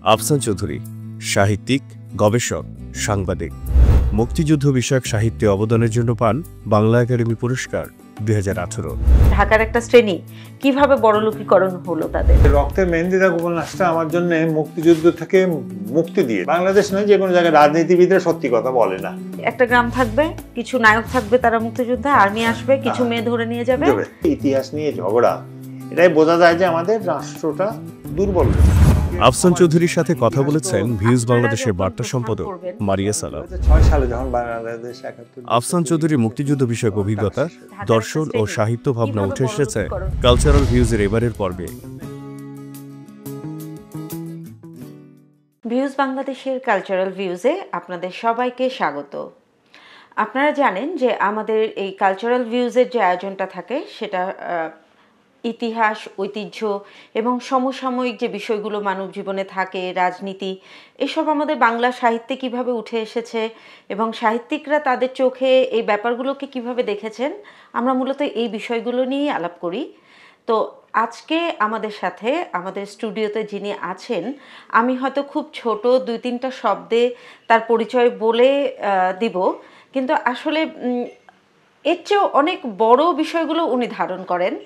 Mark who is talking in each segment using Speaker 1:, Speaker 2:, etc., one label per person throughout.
Speaker 1: আফসান চৌধুরী সাহিত্যিক, গবেষক, সাংবাদিক। মুক্তিযুদ্ধ বিষয়ক সাহিত্যে অবদানের জন্য পান বাংলা একাডেমি পুরস্কার 2018।
Speaker 2: ঢাকার একটা শ্রেণী কিভাবে বড়লোকীকরণ হলো তাদের।
Speaker 3: রক্তের মেহেন্দি দাগ উপন্যাসটা আমার জন্য মুক্তিযুদ্ধ থেকে মুক্তি দিয়ে, বাংলাদেশ নয় যে কোনো জায়গায় রাজনীতিবিদরা সত্যি কথা বলে না।
Speaker 2: একটা গ্রাম থাকবে, কিছু নায়ক থাকবে, তারা মুক্তিযোদ্ধা, আর্মি আসবে, কিছু মেয়ে ধরে নিয়ে যাবে।
Speaker 3: ইতিহাস নিয়ে ঝগড়া, এটাই বোঝা যায় যে আমাদের রাষ্ট্রটা দুর্বল।
Speaker 1: আফসান চৌধুরীর সাথে কথা বলেছেন ভিউজ বাংলাদেশের বার্তা সম্পাদক মারিয়া সালাম।
Speaker 3: 2006 সালে যখন বাংলাদেশ
Speaker 1: আফসান চৌধুরীর মুক্তিযুদ্ধ বিষয়ক অভিজ্ঞতা, দর্শন ও সাহিত্য ভাবনা উঠে এসেছে কালচারাল ভিউজের এবারের পর্বে।
Speaker 2: ভিউজ বাংলাদেশের কালচারাল ভিউজে আপনাদের সবাইকে স্বাগত। আপনারা জানেন যে আমাদের এই কালচারাল ভিউজের যে আয়োজনটা থাকে সেটা ইতিহাস, ঐতিহ্য এবং সমসাময়িক যে বিষয়গুলো মানব জীবনে থাকে, রাজনীতি, এসব আমাদের বাংলা সাহিত্যে কিভাবে উঠে এসেছে এবং সাহিত্যিকরা তাদের চোখে এই ব্যাপারগুলোকে কিভাবে দেখেছেন, আমরা মূলত এই বিষয়গুলো নিয়েই আলাপ করি। তো আজকে আমাদের সাথে আমাদের স্টুডিওতে যিনি আছেন, আমি হয়তো খুব ছোট 2-3টা শব্দে তার পরিচয় বলে দিব, কিন্তু আসলে এর চেয়েও অনেক বড় বিষয়গুলো উনি ধারণ করেন।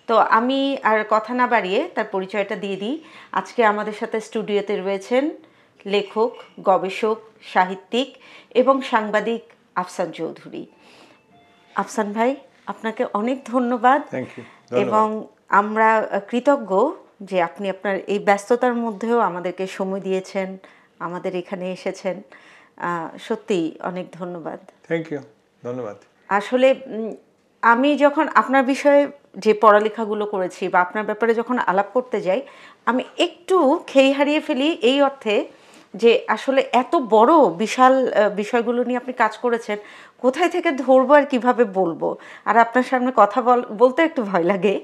Speaker 2: তো আমি আর কথা না বাড়িয়ে তার পরিচয়টা দিয়ে দিই। আজকে আমাদের সাথে স্টুডিওতে রয়েছেন লেখক, গবেষক, সাহিত্যিক এবং সাংবাদিক আফসান চৌধুরী। আফসান ভাই, আপনাকে অনেক ধন্যবাদ। এবং আমরা কৃতজ্ঞ যে আপনি আপনার এই ব্যস্ততার মধ্যেও আমাদেরকে সময় দিয়েছেন, আমাদের এখানে এসেছেন। সত্যি অনেক ধন্যবাদ।
Speaker 3: থ্যাংক ইউ, ধন্যবাদ।
Speaker 2: আসলে আমি যখন আপনার বিষয়ে যে পড়ালেখাগুলো করেছি বা আপনার ব্যাপারে যখন আলাপ করতে যাই, আমি একটু খেই হারিয়ে ফেলি এই অর্থে যে আসলে এত বড় বিশাল বিষয়গুলো নিয়ে আপনি কাজ করেছেন, কোথায় থেকে ধরবো আর কিভাবে বলবো। আর আপনার সামনে কথা বলতে একটু ভয় লাগে,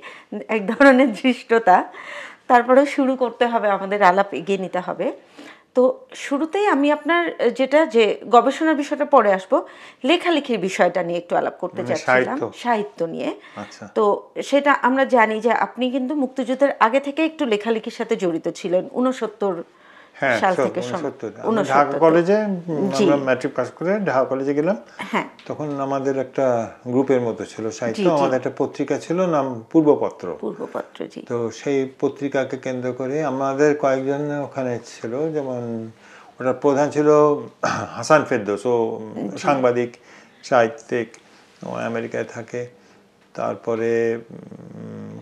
Speaker 2: এক ধরনের ধৃষ্টতা। তারপরেও শুরু করতে হবে, আমাদের আলাপ এগিয়ে নিতে হবে। তো শুরুতেই আমি আপনার যে গবেষণার বিষয়টা পরে আসবো, লেখালেখির বিষয়টা নিয়ে একটু আলাপ করতে চাচ্ছিলাম, সাহিত্য নিয়ে। তো সেটা আমরা জানি যে আপনি কিন্তু মুক্তিযুদ্ধের আগে থেকে একটু লেখালেখির সাথে জড়িত ছিলেন। 69 সাল থেকে
Speaker 3: ঢাকা কলেজে আমরা ম্যাট্রিক পাস করে ঢাকা কলেজে গেলাম। তখন আমাদের একটা গ্রুপের মতো ছিল সাহিত্য, আমাদের একটা পত্রিকা ছিল, নাম পূর্বপত্র। তো সেই পত্রিকাকে কেন্দ্র করে আমাদের কয়েকজন ওখানে ছিল, যেমন ওটার প্রধান ছিল হাসান ফেরদৌস, ও সাংবাদিক, সাহিত্যিক, ও আমেরিকায় থাকে। তারপরে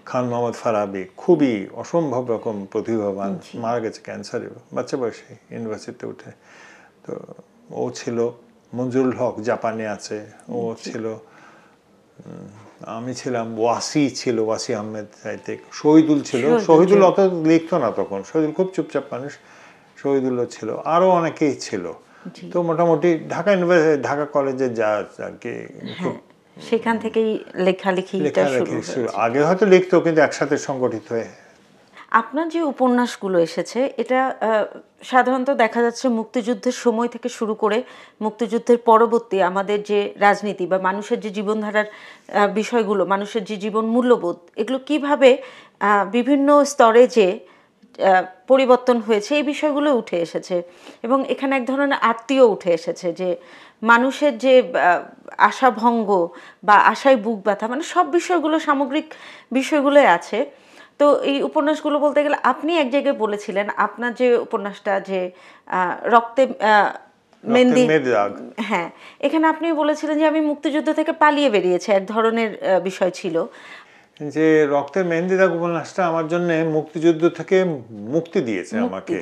Speaker 3: খান মোহাম্মদ ফারাবি, খুবই অসম্ভব রকম প্রতিভাবান, মারা গেছে ক্যান্সারে বাচ্চা বয়সে, ইউনিভার্সিটিতে উঠে। তো ও ছিল। মঞ্জুরুল হক জাপানে আছে, ও ছিল। আমি ছিলাম। ওয়াসি আহমেদ সাহিত্যিক। শহীদুল ছিল। শহীদুল অত লিখতো না তখন, শহীদুল খুব চুপচাপ মানুষ। শহীদুলও ছিল, আরও অনেকেই ছিল। তো মোটামুটি ঢাকা কলেজে যা আর কি,
Speaker 2: সেখান থেকেই লেখালেখিটা শুরু।
Speaker 3: আগে হয়তো লিখতো, কিন্তু একসাথে সংগঠিত হয়ে।
Speaker 2: আপনার যে উপন্যাসগুলো এসেছে, এটা সাধারণত দেখা যাচ্ছে মুক্তিযুদ্ধের সময় থেকে শুরু করে মুক্তিযুদ্ধের পরবর্তী আমাদের যে রাজনীতি বা মানুষের যে জীবনধারার বিষয়গুলো, মানুষের যে জীবন মূল্যবোধ, এগুলো কিভাবে বিভিন্ন স্তরে যে পরিবর্তন হয়েছে, এই বিষয়গুলো উঠে এসেছে। এবং এখানে এক ধরনের আত্মীয় উঠে এসেছে, যে মানুষের যে আশাভঙ্গ বা আশায় বুক ব্যথা, মানে সব বিষয়গুলো, সামগ্রিক বিষয়গুলোই আছে। তো এই উপন্যাসগুলো বলতে গেলে আপনি এক জায়গায় বলেছিলেন, আপনার যে উপন্যাসটা যে রক্তে মেহেন্দি, হ্যাঁ, এখানে আপনি বলেছিলেন যে আমি মুক্তিযুদ্ধ থেকে পালিয়ে বেরিয়েছি, এক ধরনের বিষয় ছিল।
Speaker 3: যে রক্তের মেহেন্দি দাগ উপন্যাসটা আমার জন্য মুক্তিযুদ্ধ থেকে মুক্তি দিয়েছে আমাকে।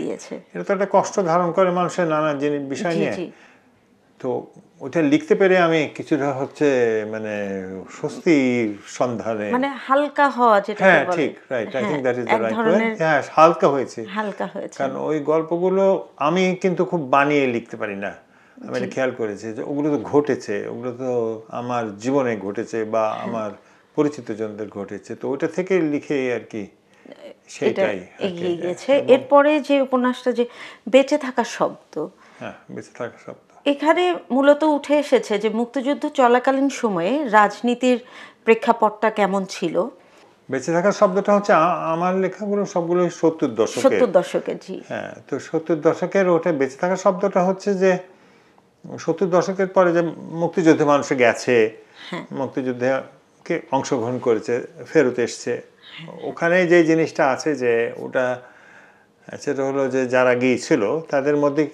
Speaker 3: এটা তো একটা কষ্ট ধারণ করে মানুষের নানা বিষয় নিয়ে। তো ওটা লিখতে পেরে আমি কিছুটা মানে স্বস্তির সন্ধানে,
Speaker 2: মানে হালকা হওয়া, যেটা
Speaker 3: হ্যাঁ ঠিক, right, I think that is the right way. হ্যাঁ, হালকা হয়েছে। কারণ ওই গল্পগুলো আমি কিন্তু খুব বানিয়ে লিখতে পারি না। আমি এটা খেয়াল করেছি যে ওগুলো তো ঘটেছে, ওগুলো তো আমার জীবনে ঘটেছে বা আমার পরিচিত জনদের ঘটেছে। তো ওটা থেকে লিখে আর কি সেটাই
Speaker 2: এগিয়ে গেছে। এরপরে যে উপন্যাসটা যে বেঁচে থাকা শব্দ,
Speaker 3: হ্যাঁ, বেঁচে থাকা শব্দ,
Speaker 2: এখানে মূলত উঠে এসেছে যে মুক্তিযুদ্ধ চলাকালীন সময়ে রাজনীতির প্রেক্ষাপটটা কেমন ছিল।
Speaker 3: বেঁচে থাকার শব্দটা হচ্ছে আমার লেখাগুলো সবগুলো 70
Speaker 2: দশকের। জি
Speaker 3: হ্যাঁ, তো 70 দশকের ওটা বেঁচে থাকার শব্দটা হচ্ছে যে 70 দশকের পরে যে মুক্তিযুদ্ধে মানুষ গেছে, মুক্তিযুদ্ধে কে অংশগ্রহণ করেছে, ফেরত এসছে, ওখানে যে জিনিসটা আছে যে ওটা সেটা হলো যে যারা গিয়েছিল তাদের মধ্যে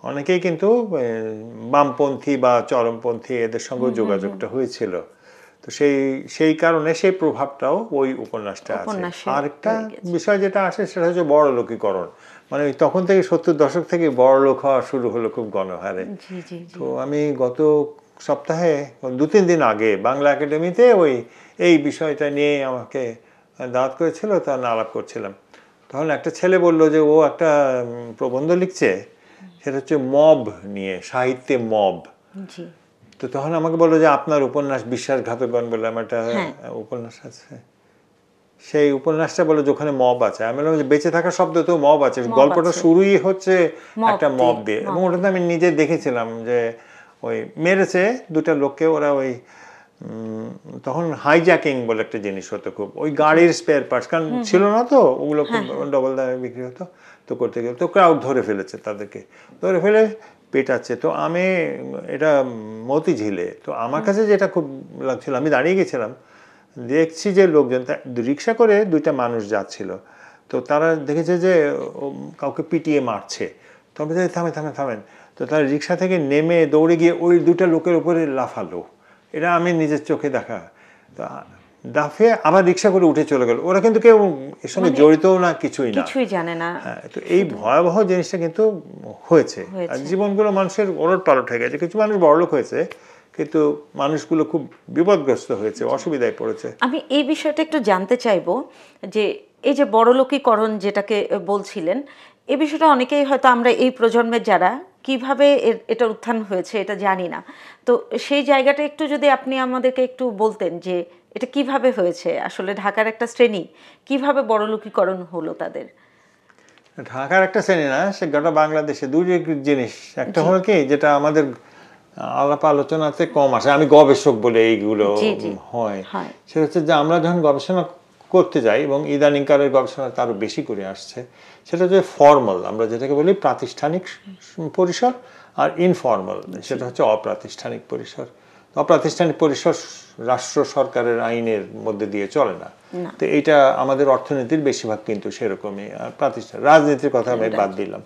Speaker 3: অনেকেই কিন্তু বামপন্থী বা চরমপন্থী এদের সঙ্গে যোগাযোগটা হয়েছিল। তো সেই কারণে সেই প্রভাবটাও ওই উপন্যাসটা আছে। আরেকটা বিষয় যেটা আসে সেটা হচ্ছে বড়লোকীকরণ, মানে তখন থেকে 70 দশক থেকে বড়লোক হওয়া শুরু হলো খুব গণহারে। তো আমি গত সপ্তাহে 2-3 দিন আগে বাংলা একাডেমিতে এই বিষয়টা নিয়ে আমাকে দাওয়াত করেছিল, তার আলাপ করছিলাম। তখন একটা ছেলে বললো যে ও একটা প্রবন্ধ লিখছে, সেটা হচ্ছে মব নিয়ে, সাহিত্যে মব। তো তখন আমাকে বললো যে আপনার উপন্যাস বিশ্বাসঘাতকগণ বলে আমার একটা উপন্যাস আছে, সেই উপন্যাসটা বলে যে ওখানে মব আছে। আমি বললাম যে বেঁচে থাকার শব্দ তো মব আছে, গল্পটা শুরুই হচ্ছে একটা মব দিয়ে। এবং ওটাতে আমি নিজে দেখেছিলাম যে ওই মেরেছে দুটা লোককে, ওরা ওই তখন হাইজ্যাকিং বলে একটা জিনিস হতো খুব, ওই গাড়ির স্পেয়ার পার্টস, কারণ ছিল না তো ওগুলো খুব ডবল দামে বিক্রি হতো, তো করতে গেলে তো ক্রাউড ধরে ফেলেছে, তাদেরকে ধরে ফেলে পেটাচ্ছে। তো আমি এটা মতিঝিলে, তো আমার কাছে যেটা খুব লাগছিল, আমি দাঁড়িয়ে গেছিলাম, দেখছি যে লোকজন রিক্সা করে দুইটা মানুষ যাচ্ছিল, তো তারা দেখেছে যে কাউকে পিটিয়ে মারছে, তবে থামেন। তো তারা রিক্সা থেকে নেমে দৌড়ে গিয়ে ওই দুটা লোকের উপরে লাফালো, এটা আমি নিজের চোখে দেখা। তো দাফে আবার রিক্সা করে উঠে চলে গেল, ওরা কিন্তু কেউ এর সঙ্গে জড়িতও না, কিছুই
Speaker 2: জানে না।
Speaker 3: হ্যাঁ, তো এই ভয়াবহ জিনিসটা কিন্তু হয়েছে, আর জীবনগুলো মানুষের ওলট পালট হয়ে গেছে। কিছু মানুষ বড়লোক হয়েছে, কিন্তু মানুষগুলো খুব বিপদগ্রস্ত হয়েছে, অসুবিধায় পড়েছে।
Speaker 2: আমি এই বিষয়টা একটু জানতে চাইবো যে এই যে বড়লোকীকরণ যেটাকে বলছিলেন, এই বিষয়টা অনেকেই হয়তো আমরা এই প্রজন্মের যারা কিভাবে এটা উত্থান হয়েছে এটা জানি না, তো সেই জায়গাটা একটু যদি আপনি আমাদেরকে একটু বলতেন যে এটা কিভাবে হয়েছে, আসলে ঢাকার একটা শ্রেণী কিভাবে বড়লোকীকরণ হলো তাদের।
Speaker 3: ঢাকার একটা শ্রেণী না, সে গোটা বাংলাদেশে দুই জিনিস। একটা হলো কি, যেটা আমাদের আলাপ আলোচনাতে কম আসে, আমি গবেষক বলে এইগুলো হয়, সেটা হচ্ছে যে আমরা যখন গবেষণা করতে যাই, এবং ইদানিংকালের গবেষণা তারও বেশি করে আসছে, সেটা হচ্ছে ফর্মাল, আমরা যেটাকে বলি প্রাতিষ্ঠানিক পরিসর, আর ইনফর্মাল সেটা হচ্ছে অপ্রাতিষ্ঠানিক পরিসর। অপ্রাতিষ্ঠানিক পরিসর রাষ্ট্র সরকারের আইনের মধ্যে দিয়ে চলে না, তো এইটা আমাদের অর্থনীতির বেশিরভাগ কিন্তু সেরকমই। প্রাতিষ্ঠান রাজনীতির কথা আমি বাদ দিলাম।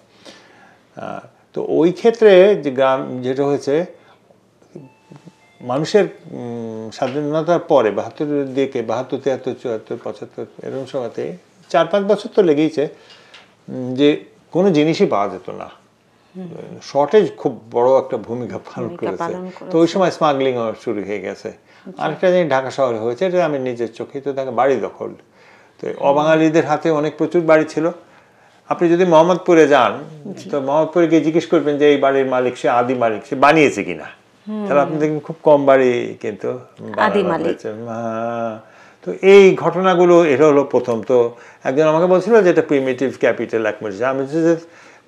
Speaker 3: তো ওই ক্ষেত্রে যে গ্রাম যেটা হয়েছে, মানুষের স্বাধীনতার পরে 72-এর দিকে, 72, 73, 74, 75 এরকম সময়তে 4-5 বছর তো লেগেইছে যে কোনো জিনিসই পাওয়া যেত না, শর্টেজ খুব বড় একটা ভূমিকা পালন করেছে। তো ওই সময় স্মাগলিং শুরু হয়ে গেছে। আরেকটা জিনিস ঢাকা শহরে হয়েছে, এটা আমি নিজের চোখেই তো দেখা, বাড়ি দখল। তো অবাঙালিদের হাতে প্রচুর বাড়ি ছিল। আপনি যদি মোহাম্মদপুরে যান, তো মোহাম্মদপুরে গিয়ে জিজ্ঞেস করবেন যে এই বাড়ির মালিক, সে আদি মালিক, সে বানিয়েছে কিনা, তাহলে আপনি দেখবেন খুব কম বাড়ি কিন্তু হয়েছে। তো এই ঘটনাগুলো, এটা হলো প্রথম। তো একজন আমাকে বলছিল যে এটা প্রিমিটিভ ক্যাপিটাল অ্যাকুমুলেশন। আমি যে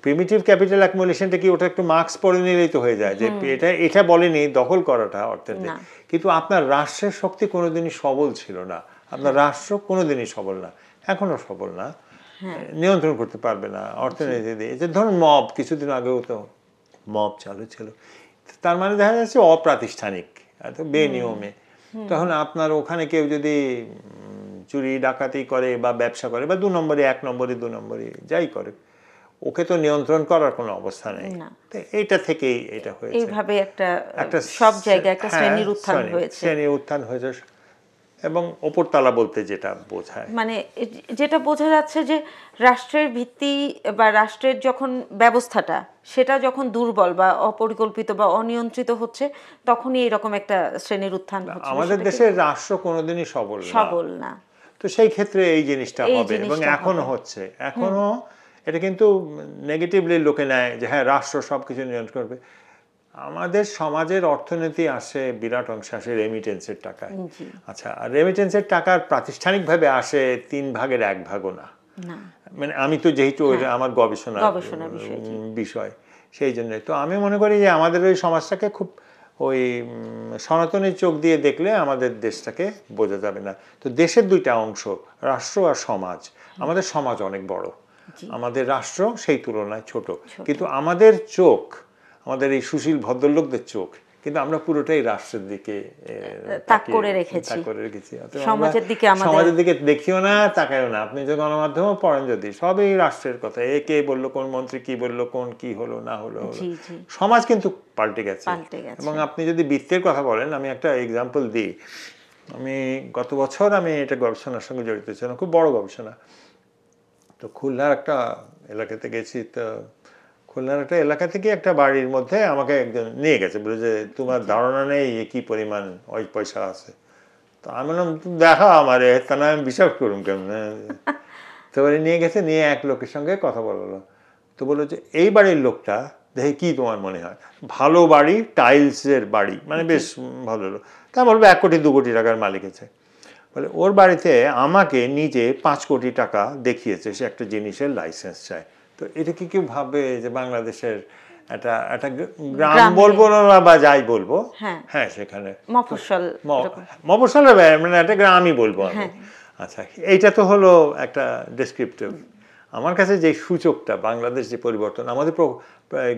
Speaker 3: প্রিমিটিভ ক্যাপিটাল অ্যাকুমুলেশনটা কি, ওটা একটু মার্কস পড়ে নিলেই তো হয়ে যায়, যে এটা বলেনি দখল করাটা অর্থনীতি, কিন্তু আপনার রাষ্ট্রের শক্তি কোনোদিনই সবল ছিল না, আপনার রাষ্ট্র কোনোদিনই সবল না, এখনো সবল না, নিয়ন্ত্রণ করতে পারবে না অর্থনীতি দিয়ে। যে ধরুন মব, কিছুদিন আগেও তো মব চালু ছিল, তার মানে দেখা যাচ্ছে অপ্রাতিষ্ঠানিক, এত বেনিয়মে। তখন আপনার ওখানে কেউ যদি চুরি ডাকাতি করে বা ব্যবসা করে বা 2 নম্বরে 1 নম্বরে 2 নম্বরে যাই করে, ওকে তো নিয়ন্ত্রণ করার কোনো অবস্থা নেই। এইটা থেকেই এটা হয়েছে,
Speaker 2: এইভাবে একটা সব জায়গায় একটা শ্রেণীর উত্থান হয়েছে।
Speaker 3: এবং ওপরতলা বলতে যেটা বোঝায়,
Speaker 2: মানে যেটা বোঝা যাচ্ছে যে রাষ্ট্রের ভিত্তি বা রাষ্ট্রের যখন ব্যবস্থাটা সেটা যখন দুর্বল বা অপরিকল্পিত বা অনিয়ন্ত্রিত হচ্ছে, তখনই এরকম একটা শ্রেণীর উত্থান হচ্ছে।
Speaker 3: আমাদের দেশের রাষ্ট্র কোনোদিনই সবল না, তো সেই ক্ষেত্রে এই জিনিসটা হবে, এবং এখনো হচ্ছে। এখনো এটা কিন্তু নেগেটিভলি লোকে নেয় যে হ্যাঁ রাষ্ট্র সবকিছু নিয়ন্ত্রণ করবে। আমাদের সমাজের অর্থনীতি আসে বিরাট অংশে আসে রেমিটেন্সের টাকায়। আচ্ছা, আর রেমিটেন্সের টাকার প্রাতিষ্ঠানিকভাবে আসে 3/1 ভাগও না। মানে আমি তো যেহেতু আমার গবেষণা বিষয়, সেই জন্য তো আমি মনে করি যে আমাদের ওই সমাজটাকে খুব ওই সনাতনী চোখ দিয়ে দেখলে আমাদের দেশটাকে বোঝা যাবে না। তো দেশের দুইটা অংশ, রাষ্ট্র আর সমাজ। আমাদের সমাজ অনেক বড়, আমাদের রাষ্ট্র সেই তুলনায় ছোট, কিন্তু আমাদের চোখ, আমাদের এই সুশীল ভদ্রলোকদের চোখ, কিন্তু আমরা পুরোটাই রাষ্ট্রের দিকে
Speaker 2: তাক করে রেখেছি, সমাজের দিকে
Speaker 3: দেখিও না, তাকাইও না। আপনি যে গণমাধ্যমে পড়েন যদি, সবই রাষ্ট্রের কথা, এ কে বললো, কোন মন্ত্রী কি বললো, কোন কি হলো না হলো। সমাজ কিন্তু পাল্টে গেছে। এবং আপনি যদি বৃত্তের কথা বলেন, আমি একটা এক্সাম্পল দিই। আমি গত বছর আমি এটা গবেষণার সঙ্গে জড়িত ছিলাম, খুব বড় গবেষণা। তো খুলনার একটা এলাকাতে গেছি, তো খুলনার একটা এলাকা থেকে একটা বাড়ির মধ্যে আমাকে একজন নিয়ে গেছে, বলে যে তোমার ধারণা নেই কি পরিমাণ ওই পয়সা আছে। তো আমি বললাম দেখা আমারে, তা না আমি বিশ্বাস করুন কেমন। তো নিয়ে গেছে, নিয়ে এক লোকের সঙ্গে কথা বললো। তো বললো যে এই বাড়ির লোকটা দেখে কি তোমার মনে হয়? ভালো বাড়ি, টাইলসের বাড়ি, মানে বেশ ভালো লোক। তা বলবো 1 কোটি 2 কোটি টাকার মালিক আছে। বলে ওর বাড়িতে আমাকে নিজে 5 কোটি টাকা দেখিয়েছে, সে একটা জিনিসের লাইসেন্স চায়। তো এটা কি কেউ ভাবে যে বাংলাদেশের একটা একটা গ্রাম বলবো না বা যাই বলবো, হ্যাঁ সেখানে মফস্বলের মানে একটা গ্রামই বলবো আমি। আচ্ছা, এইটা তো হলো একটা ডেসক্রিপটিভ। আমার কাছে যে সূচকটা বাংলাদেশ যে পরিবর্তন, আমাদের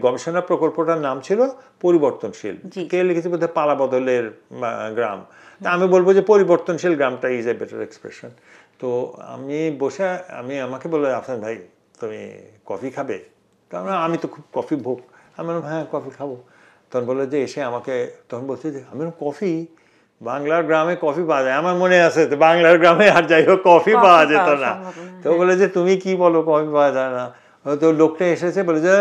Speaker 3: গবেষণা প্রকল্পটার নাম ছিল পরিবর্তনশীল। কে লিখেছে বোধহয় পালা বদলের গ্রাম। তা আমি বলবো যে পরিবর্তনশীল গ্রামটা ইজ এ বেটার এক্সপ্রেশন। তো আমি বসে আমাকে বললো আফসান ভাই তুমি কফি খাবে? কারণ আমি তো খুব কফি ভোগ। আমি বললাম হ্যাঁ কফি খাবো। তখন বললো যে এসে আমাকে, তখন বলছে যে আমি কফি, বাংলার গ্রামে কফি পাওয়া যায়? আমার মনে আছে তো বাংলার গ্রামে আর যাই হোক কফি পাওয়া যেত না। তো বলে যে তুমি কি বলো কফি পাওয়া যায় না? তো লোকটা এসেছে বলে যে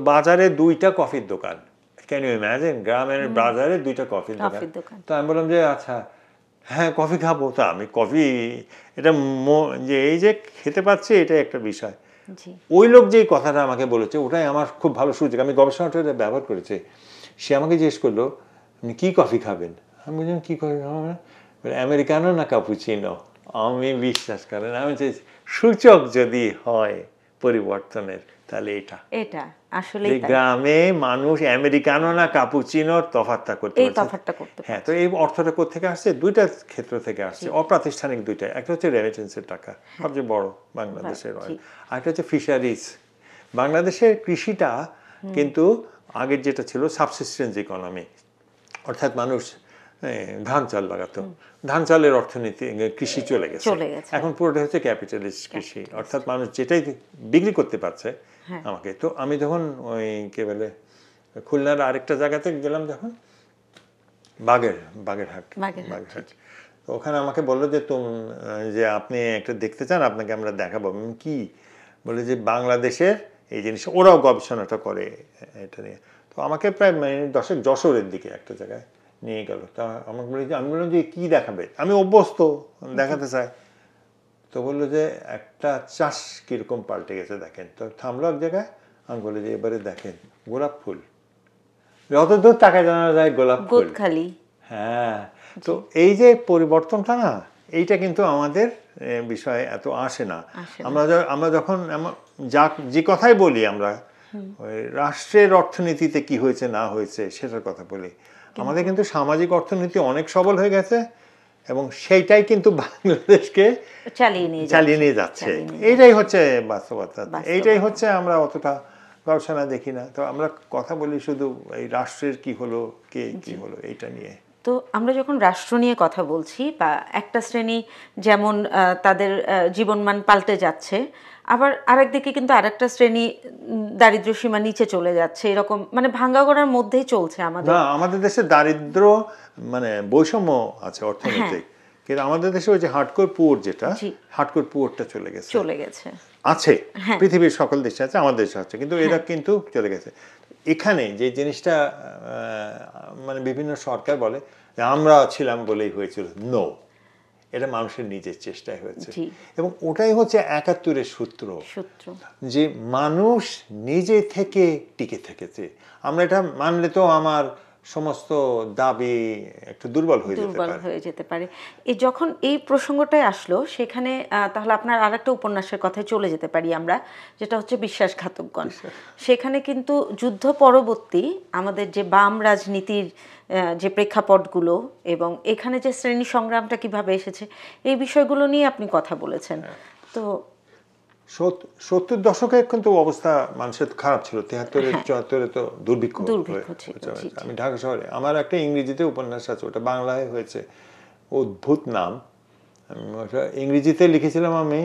Speaker 3: বাজারে 2টা কফির দোকান। ক্যান ইউ ইমাজিন, গ্রামের বাজারে 2টা কফির দোকান। তো আমি বললাম যে আচ্ছা হ্যাঁ কফি খাবো। তা আমি কফি এটা যে এই যে খেতে পাচ্ছি এটা একটা বিষয়। ওই লোক যে কথাটা আমাকে বলেছে ওটাই আমার খুব ভালো সুযোগ, আমি গবেষণাটা ব্যবহার করেছি। সে আমাকে জিজ্ঞেস করলো আপনি কী কফি খাবেন? আমি বললাম কী কফি খাবেন? আমেরিকানো না ক্যাপুচিনো? আমি বিশ্বাস করেন, আমি চাই সূচক যদি হয় পরিবর্তনের তাহলে এটা আসলে গ্রামে মানুষ আমেরিকানো না ক্যাপুচিনোর তফাৎটা করতে পারছে। হ্যাঁ, তো এই অর্থটা কোথেকে আসছে? 2টা ক্ষেত্র থেকে আসছে, অপ্রাতিষ্ঠানিক 2টা। একটা হচ্ছে রেমিটেন্সের টাকা, সবচেয়ে বড় বাংলাদেশের, আর একটা হচ্ছে ফিশারিজ। বাংলাদেশের কৃষিটা কিন্তু আগের যেটা ছিল সাবসিস্টেন্স ইকোনমি, অর্থাৎ মানুষ ধান চাল লাগাতো, ধান চালের অর্থনীতি কৃষি চলে গেছে, এখন পুরোটা হচ্ছে ক্যাপিটালিস্ট কৃষি, অর্থাৎ মানুষ যেটাই বিক্রি করতে পারছে আমাকে। তো আমি যখন ওই কে বলে খুলনার আরেকটা জায়গাতে গেলাম, যখন বাগেরহাট, তো ওখানে আমাকে বললো যে যে আপনি একটা দেখতে চান, আপনাকে আমরা দেখাবো। কি বলে যে বাংলাদেশের এই জিনিস, ওরাও গবেষণাটা করে এটা নিয়ে। তো আমাকে প্রায় 10 যশোরের দিকে একটা জায়গায় নিয়ে গেল। তা আমাকে বলে যে, আমি বললাম যে কী দেখাবে? আমি অভ্যস্ত, দেখাতে চাই। তো বললো যে একটা চাষ কীরকম পাল্টে গেছে দেখেন। তো থামলো এক জায়গায়, আমি বলি যে এবারে দেখেন গোলাপ ফুল, যতদূর তাকায় জানা যায় গোলাপ ফুল খালি। হ্যাঁ, তো এই যে পরিবর্তনটা না, এইটা কিন্তু আমাদের বিষয়ে এত আসে না। আমরা যখন যে কথাই বলি, আমরা ওই রাষ্ট্রের অর্থনীতিতে কি হয়েছে না হয়েছে সেটার কথা বলি। আমাদের কিন্তু সামাজিক অর্থনীতি অনেক সবল হয়ে গেছে এবং সেইটাই কিন্তু বাংলাদেশকে চালিয়ে নিয়ে যাচ্ছে। এইটাই হচ্ছে বাস্তবতা, এইটাই হচ্ছে আমরা অতটা গবেষণা দেখি না। তো আমরা কথা বলি শুধু এই রাষ্ট্রের কি হলো, কে কি হলো, এইটা নিয়ে।
Speaker 2: তো আমরা যখন রাষ্ট্র নিয়ে কথা বলছি, বা একটা শ্রেণী যেমন তাদের জীবনমান পাল্টে যাচ্ছে, আবার আরেকদিকে কিন্তু আরেকটা শ্রেণী দারিদ্র সীমা নিচে চলে যাচ্ছে, এরকম মানে ভাঙ্গাগড়ার মধ্যেই চলছে
Speaker 3: আমাদের দেশে। দারিদ্র মানে বৈষম্য আছে অর্থনৈতিক, কিন্তু আমাদের দেশে ওই যে হার্ডকোর পুয়ার, যেটা হার্ডকোর পুয়ারটা চলে গেছে আছে, পৃথিবীর সকল দেশে আছে, আমাদের দেশে আছে, কিন্তু এরা কিন্তু চলে গেছে। এখানে যে জিনিসটা মানে বিভিন্ন সরকার বলে যে আমরা ছিলাম বলেই হয়েছিল, নো, এটা মানুষের নিজের চেষ্টায় হয়েছে। এবং ওটাই হচ্ছে 71-এর সূত্র, যে মানুষ নিজে থেকে টিকে থেকেছে। আমরা এটা মানলে তো আমার সমস্ত দাবি একটু দুর্বল হয়ে
Speaker 2: যেতে পারে। যখন এই প্রসঙ্গটাই আসলো সেখানে তাহলে আপনার আরেকটা উপন্যাসের কথায় চলে যেতে পারি আমরা, যেটা হচ্ছে বিশ্বাসঘাতকগণ। সেখানে কিন্তু যুদ্ধ পরবর্তী আমাদের যে বাম রাজনীতির যে প্রেক্ষাপটগুলো এবং এখানে যে শ্রেণী সংগ্রামটা কিভাবে এসেছে এই বিষয়গুলো নিয়ে আপনি কথা বলেছেন। তো
Speaker 3: 70 দশকে কিন্তু অবস্থা মানুষের খারাপ ছিল, 73-74 তো দুর্ভিক্ষ ছিল। আমি ঢাকা শহরে, আমার একটা ইংরেজিতে উপন্যাস আছে, ওটা বাংলায় হয়েছে, অদ্ভুত নাম, ওটা ইংরেজিতে লিখেছিলাম আমি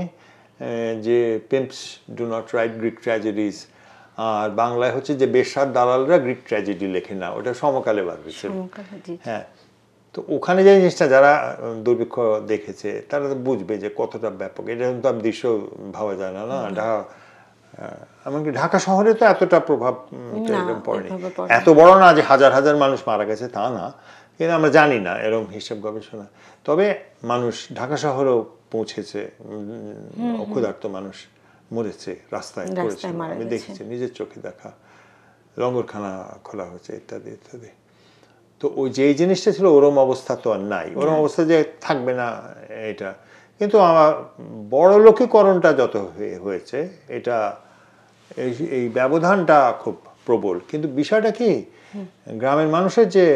Speaker 3: যে পিম্পস ডু নট রাইট গ্রিক ট্র্যাজেডিজ, আর বাংলায় হচ্ছে যে বেশ্যার দালালরা গ্রিক ট্র্যাজেডি লেখে না, ওটা সমকালে বার হয়েছিল। হ্যাঁ, তো ওখানে যে জিনিসটা যারা দুর্ভিক্ষ দেখেছে তারা তো বুঝবে যে কতটা ব্যাপক, এটা কিন্তু আর দৃশ্য ভাবা যায় না। এমনকি ঢাকা শহরে তো এতটা প্রভাব পড়েনি, এত বড় না যে হাজার হাজার মানুষ মারা গেছে তা না, কিন্তু আমরা জানি না এরকম হিসেব গবেষণা। তবে মানুষ ঢাকা শহরেও পৌঁছেছে, ক্ষুধার্ত মানুষ মরেছে, রাস্তায় পড়েছে, আমি দেখেছি, নিজের চোখে দেখা, লঙ্গরখানা খোলা হয়েছে ইত্যাদি ইত্যাদি। তো ওই যে জিনিসটা ছিল ওরম অবস্থা তো আর নাই, ওরম অবস্থা যে থাকবে না এটা। কিন্তু আমার বড় লোকীকরণটা যত হয়েছে, এটা এই ব্যবধানটা খুব প্রবল। কিন্তু বিষয়টা কি, গ্রামের মানুষের যে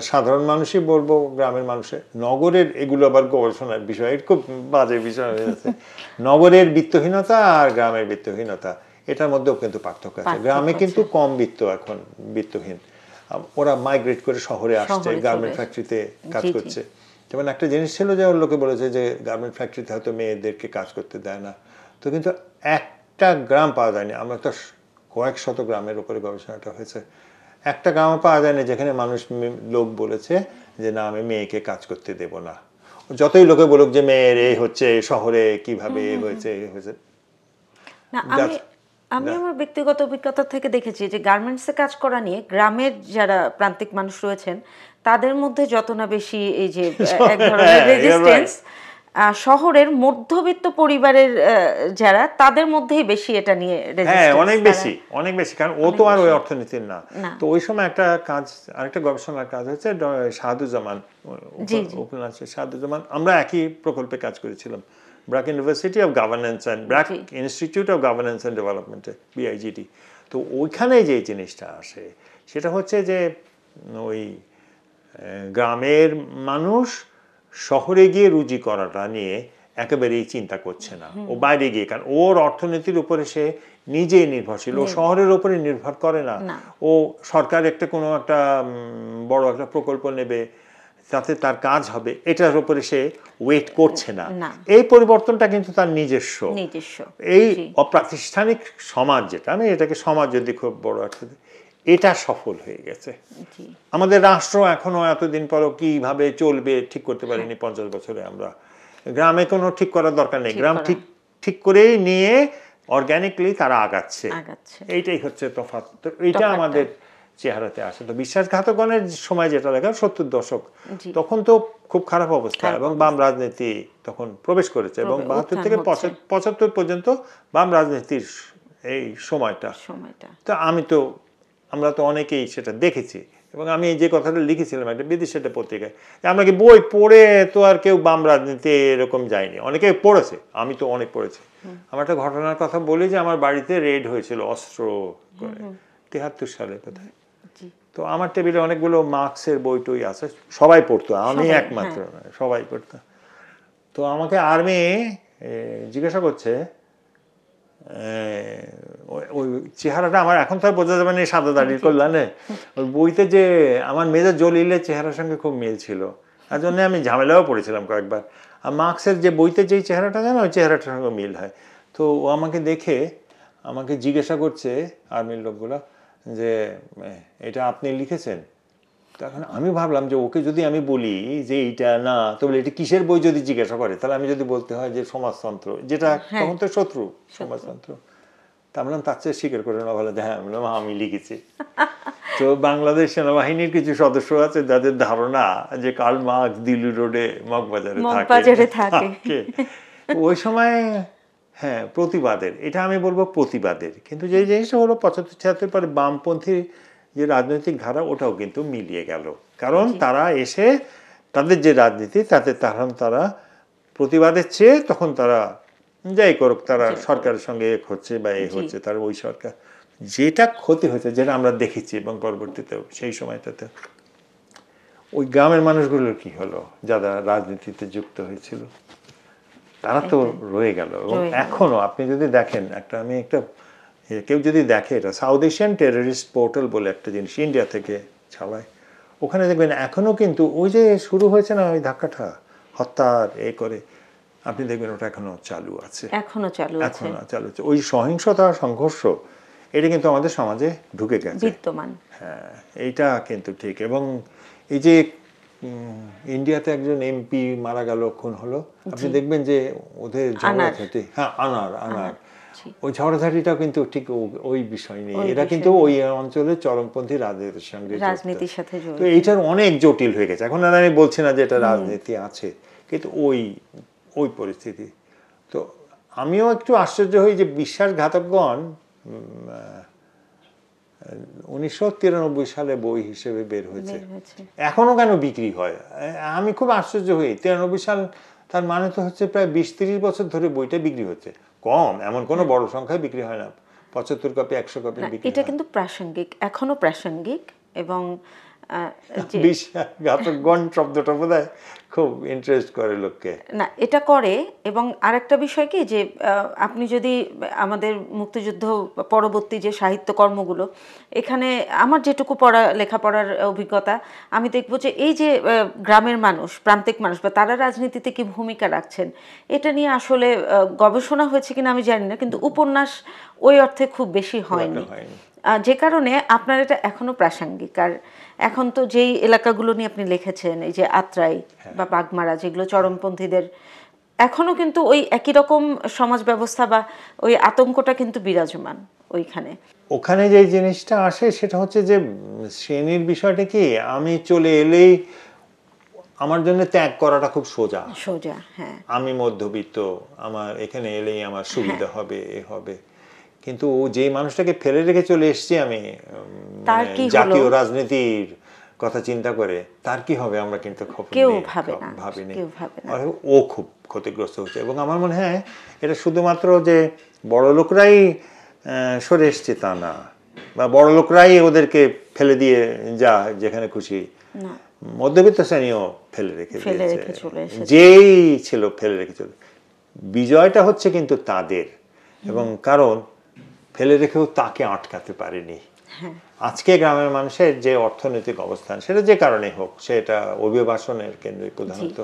Speaker 3: সাধারণ মানুষই বলবো, গ্রামের মানুষের, নগরের, এগুলো আবার গবেষণার বিষয়, খুব বাজে বিষয় হয়ে যাচ্ছে, নগরের বিত্তহীনতা আর গ্রামের বিত্তহীনতা, এটার মধ্যেও কিন্তু পার্থক্য আছে। গ্রামে কিন্তু কম বিত্ত, এখন বিত্তহীন, ওরা মাইগ্রেট করে শহরে আসছে, গার্মেন্ট ফ্যাক্টরিতে কাজ করছে। যেমন একটা জিনিস ছিল যে লোকে বলেছে যে গার্মেন্ট ফ্যাক্টরিতে হয়তো মেয়েদেরকে কাজ করতে দেয় না, তো কিন্তু একটা গ্রাম পাওয়া যায়নি, আমরা তো কয়েক শত গ্রামের উপরে গবেষণাটা হয়েছে, একটা গ্রামও পাওয়া যায়নি যেখানে লোক বলেছে যে না, আমি মেয়েকে কাজ করতে দেব না। যতই লোকে বলুক যে মেয়ের এই হচ্ছে, শহরে কিভাবে হয়েছে
Speaker 2: না, আমি আমার ব্যক্তিগত অভিজ্ঞতা থেকে দেখেছি যে গার্মেন্টসে কাজ করা নিয়ে গ্রামের যারা প্রান্তিক মানুষ রয়েছেন তাদের মধ্যে যত না বেশি এই যে এক ধরনের রেজিস্ট্যান্স, শহরের মধ্যবিত্ত পরিবারের যারা, তাদের মধ্যেই বেশি এটা নিয়ে রেজিস্ট্যান্স,
Speaker 3: অনেক বেশি, কারণ ও তো আর ওই অর্থনীতির না। তো ওই সময় একটা কাজ, আরেকটা গবেষণার কাজ হচ্ছে শাহাদুজ্জামান, শাহাদুজ্জামান, আমরা একই প্রকল্পে কাজ করেছিলাম, BRAC University of Governance and BRAC Institute of Governance and ডেভেলপমেন্টে, BIGT। তো ওইখানে যে জিনিসটা আসে সেটা হচ্ছে যে ওই গ্রামের মানুষ শহরে গিয়ে রুজি করাটা নিয়ে একেবারেই চিন্তা করছে না, ও বাইরে গিয়ে, কারণ ওর অর্থনীতির উপরে সে নিজেই নির্ভরশীল, ও শহরের উপরে নির্ভর করে না। ও সরকার একটা কোনো একটা বড় একটা প্রকল্প নেবে, তাতে তার কাজ হবে, এটার উপরে সে ওয়েট করছে না। এই পরিবর্তনটা কিন্তু তার নিজস্ব। এই অপ্রাতিষ্ঠানিক সমাজ, যেটা আমি এটাকে সমাজ যদি খুব বড় অর্থে, এটা সফল হয়ে গেছে। আমাদের রাষ্ট্র এখনো এতদিন পরও কিভাবে চলবে ঠিক করতে পারিনি, 50 বছরে। আমরা গ্রামে কোনো ঠিক করার দরকার নেই, গ্রাম ঠিক করেই নিয়ে অর্গানিকলি তারা আগাচ্ছে, এইটাই হচ্ছে তফাৎ। তো এইটা আমাদের চেহারাতে আসে। তো বিশ্বাসঘাতকগণের সময় যেটা দেখা, 70 দশক, তখন তো খুব খারাপ অবস্থা, এবং বাম রাজনীতি তখন প্রবেশ করেছে, এবং 72 থেকে 75 পর্যন্ত বাম রাজনীতির এই সময়টা। তো আমরা তো অনেকেই সেটা দেখেছি, এবং আমি যে কথাটা লিখেছিলাম একটা বিদেশি একটা পত্রিকায়, আমরা কি বই পড়ে তো আর কেউ বাম রাজনীতি এরকম যায়নি, অনেকে পড়েছে, আমি তো অনেক পড়েছি। আমার একটা ঘটনার কথা বলি যে আমার বাড়িতে রেড হয়েছিল অস্ত্র করে 73 সালে কোথায়। তো আমার টেবিলে অনেকগুলো মার্কসের বই টই আছে, সবাই পড়তো, আমি একমাত্র নয়, সবাই পড়তো। তো আমাকে আর্মি জিজ্ঞাসা করছে, ওই চেহারাটা আমার এখন তো আর বোঝা যাবে না, সাদা দাড়ির কল্যাণে, ওই বইতে যে আমার মেজর জলিলের চেহারার সঙ্গে খুব মিল ছিল, তার জন্য আমি ঝামেলাও পড়েছিলাম কয়েকবার। আর মার্কসের যে বইতে যেই চেহারাটা জানো, ওই চেহারাটার সঙ্গে মিল হয়। তো ও আমাকে দেখে আমাকে জিজ্ঞাসা করছে, আর্মির লোকগুলো, যে এটা আপনি লিখেছেন? তখন আমি ভাবলাম যে ওকে যদি আমি বলি যে এইটা না, তবে এটা কিসের বই যদি জিজ্ঞাসা করে, তাহলে আমি যদি বলতে হয় যে সমাজতন্ত্র, যেটা তখন তো শত্রু সমাজতন্ত্র, তা বললাম তার চেয়ে স্বীকার করে না, বলে হ্যাঁ, বললাম আমি লিখেছি। তো বাংলাদেশ সেনাবাহিনীর কিছু সদস্য আছে যাদের ধারণা যে কার্ল মার্কস দিল্লি রোডে মগবাজারে থাকে। ওই সময় হ্যাঁ প্রতিবাদের, এটা আমি বলবো প্রতিবাদের, কিন্তু যে জিনিসটা হলো 75-76 পরে বামপন্থী যে রাজনৈতিক ধারা ওটাও কিন্তু মিলিয়ে গেল, কারণ তারা এসে তাদের যে রাজনীতি তাতে তারা প্রতিবাদের চেয়ে তখন তারা যাই করুক, তারা সরকারের সঙ্গে এক হচ্ছে বা এ হচ্ছে, তার ওই সরকার যেটা ক্ষতি হয়েছে যেটা আমরা দেখেছি এবং পরবর্তীতে সেই সময়টাতে ওই গ্রামের মানুষগুলোর কি হলো যারা রাজনীতিতে যুক্ত হয়েছিল, তারা তো রয়ে গেল। এবং এখনো আপনি যদি দেখেন আমি একটা কেউ যদি দেখে, এটা সাউথ এশিয়ান টেররিস্ট পোর্টাল বলে একটা জিনিস ইন্ডিয়া থেকে ছাড়ায়, ওখানে দেখবেন এখনো কিন্তু ওই যে শুরু হয়েছে না ওই ধাক্কাটা হত্যার করে, আপনি দেখবেন ওটা এখনো চালু আছে,
Speaker 2: এখনো চালু
Speaker 3: আছে। ওই সহিংসতা সংঘর্ষ এটা কিন্তু আমাদের সমাজে ঢুকে গেছে,
Speaker 2: বিদ্যমান।
Speaker 3: হ্যাঁ, এইটা কিন্তু ঠিক। এবং এই যে ইন্ডিয়াতে একজন এমপি মারা গেল, খুন হলো, আপনি দেখবেন যে ওদের ঝগড়াঝাটি, হ্যাঁ আনার ওই ঝগড়াঝাটিটাও কিন্তু ঠিক ওই বিষয় নিয়ে, এরা কিন্তু ওই অঞ্চলের চরমপন্থী রাজনীতির সাথে তো এইটার অনেক জটিল হয়ে গেছে। এখন আমি বলছি না যে এটা রাজনীতি আছে, কিন্তু ওই পরিস্থিতি। তো আমিও একটু আশ্চর্য হই যে বিশ্বাসঘাতকগণ 1993 সালে বই হিসেবে বের হয়েছে, এখনো কেন বিক্রি হয় আমি খুব আশ্চর্য হই। 93 সাল, তার মানে তো হচ্ছে প্রায় 20-30 বছর ধরে বইটা বিক্রি হচ্ছে। কম, এমন কোনো বড় সংখ্যায় বিক্রি হয় না, 75 কপি 100 কপি বিক্রি।
Speaker 2: এটা কিন্তু প্রাসঙ্গিক, এখনো প্রাসঙ্গিক। এবং
Speaker 3: বিশ্বাসঘাতকগণ শব্দটা বোধহয় খুব ইন্টারেস্ট করে লোককে।
Speaker 2: না, এটা করে। এবং আরেকটা বিষয় কি, যে আপনি যদি আমাদের মুক্তিযুদ্ধ পরবর্তী যে সাহিত্যকর্মগুলো, এখানে আমার যেটুকু লেখাপড়ার অভিজ্ঞতা, আমি দেখব যে এই যে গ্রামের মানুষ, প্রান্তিক মানুষ বা তারা রাজনীতিতে কি ভূমিকা রাখছেন, এটা নিয়ে আসলে গবেষণা হয়েছে কিনা আমি জানি না, কিন্তু উপন্যাস ওই অর্থে খুব বেশি হয়নি, যে কারণে আপনার এটা এখনো প্রাসঙ্গিক। আর এখন তো যেই এলাকাগুলো নিয়ে আপনি লিখেছেন, এই যে আত্রাই বা বাগমারা, যেগুলো চরমপন্থীদের, এখনো কিন্তু ওই একই রকম সমাজ ব্যবস্থা বা ওই আতঙ্কটা কিন্তু বিরাজমান ওইখানে।
Speaker 3: ওখানে যে জিনিসটা আসে সেটা হচ্ছে যে শ্রেণীর বিষয়টা কি, আমি চলে এলেই আমার জন্য ত্যাগ করাটা খুব সোজা,
Speaker 2: হ্যাঁ,
Speaker 3: আমি মধ্যবিত্ত, আমার এখানে এলেই আমার সুবিধা হবে, এ হবে। কিন্তু যে মানুষটাকে ফেলে রেখে চলে এসেছি আমি জাতীয় রাজনীতির কথা চিন্তা করে, তার কি হবে আমরা কিন্তু ভাবিনি। ও খুব ক্ষতিগ্রস্ত হচ্ছে। এবং আমার মনে হয় এটা শুধুমাত্র যে বড় লোকরাই সরে এসছে তা না, বা বড় লোকরাই ওদেরকে ফেলে দিয়ে যা যেখানে খুশি, মধ্যবিত্ত শ্রেণীও ফেলে রেখে যেই ছিল ফেলে রেখে চলে। বিজয়টা হচ্ছে কিন্তু তাদের, এবং কারণ ফেলে রেখেও তাকে আটকাতে পারেনি। আজকে গ্রামের মানুষের যে অর্থনৈতিক অবস্থান, সেটা যে কারণে হোক, সেটা অভিবাসনের কেন্দ্রে প্রধানত,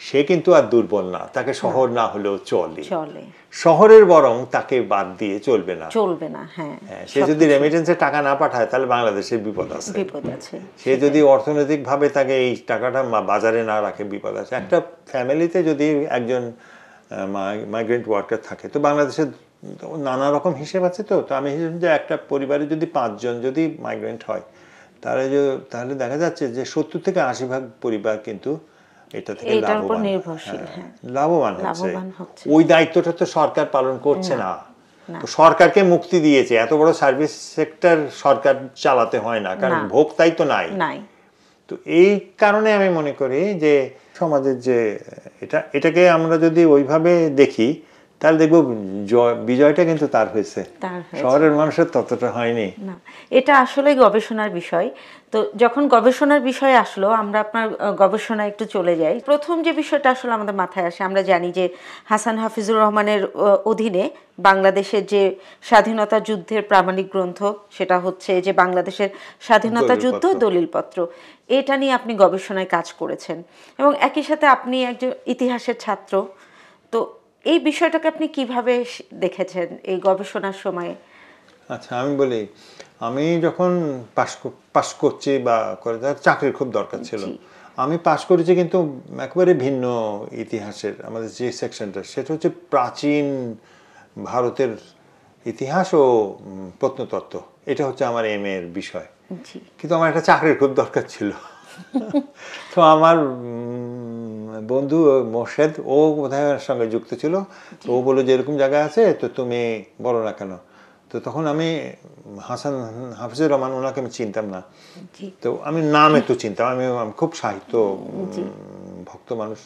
Speaker 3: সে কিন্তু আর দুর্বল না, তাকে শহর না হলেও চলে। শহরের বরং তাকে বাদ দিয়ে চলবে না। হ্যাঁ, সে যদি রেমিটেন্সে টাকা না পাঠায় তাহলে বাংলাদেশের বিপদ আছে। সে যদি অর্থনৈতিক ভাবে তাকে এই টাকাটা বাজারে না রাখে, বিপদ আছে। একটা ফ্যামিলিতে যদি একজন মাইগ্রেন্ট ওয়ার্কার থাকে, তো বাংলাদেশের নানা রকম হিসেব আছে। তো আমি হিসেব যে একটা পরিবারে যদি 5 জন যদি মাইগ্রেন্ট হয়, তাহলে দেখা যাচ্ছে যে 70 থেকে 80% পরিবার কিন্তু এটা থেকে লাভবান হচ্ছে। ওই দায়িত্বটা তো সরকার পালন করছে না। তো সরকারকে মুক্তি দিয়েছে, এত বড় সার্ভিস সেক্টর সরকার চালাতে হয় না, কারণ ভোক্তাই তো নাই। তো এই কারণে আমি মনে করি যে সমাজের যে এটাকে আমরা যদি ওইভাবে দেখি, তাহলে দেখবো বিজয়টা কিন্তু তার হয়েছে, শহরের মানুষের ততটা হয়নি।
Speaker 2: না, এটা আসলে গবেষণার বিষয়। তো যখন গবেষণার বিষয় আসলো, আমরা আপনার গবেষণায় একটু চলে যাই। প্রথম যে বিষয়টা আসলে আমাদের মাথায় আসে, আমরা জানি যে হাসান হাফিজুর রহমানের অধীনে বাংলাদেশের যে স্বাধীনতা যুদ্ধের প্রামাণিক গ্রন্থ, সেটা হচ্ছে যে বাংলাদেশের স্বাধীনতা যুদ্ধ দলিলপত্র, এটা নিয়ে আপনি গবেষণায় কাজ করেছেন, এবং একই সাথে আপনি একজন ইতিহাসের ছাত্র। তো এই বিষয়টাকে আপনি কিভাবে দেখেছেন এই গবেষণার সময়ে?
Speaker 3: আচ্ছা, আমি বলি, আমি যখন পাশ করছি বা করে চাকরির খুব দরকার ছিল, আমি পাশ করেছি কিন্তু একেবারে ভিন্ন ইতিহাসের। আমাদের যে সেকশনটা, সেটা হচ্ছে প্রাচীন ভারতের ইতিহাস ও প্রত্নতত্ত্ব। এটা হচ্ছে আমার MA এর বিষয়। কিন্তু আমার একটা চাকরির খুব দরকার ছিল। তো আমার বন্ধু মোর্শেদ, ও বোধহয় সঙ্গে যুক্ত ছিল, তো ও বললো যে এরকম জায়গা আছে, তো তুমি বলো না কেন। তো তখন আমি হাসান হাফিজুর রহমান, ওনাকে আমি চিনতাম না, তো আমি নাম একটু চিনতাম, আমি খুব সাহিত্য ভক্ত মানুষ।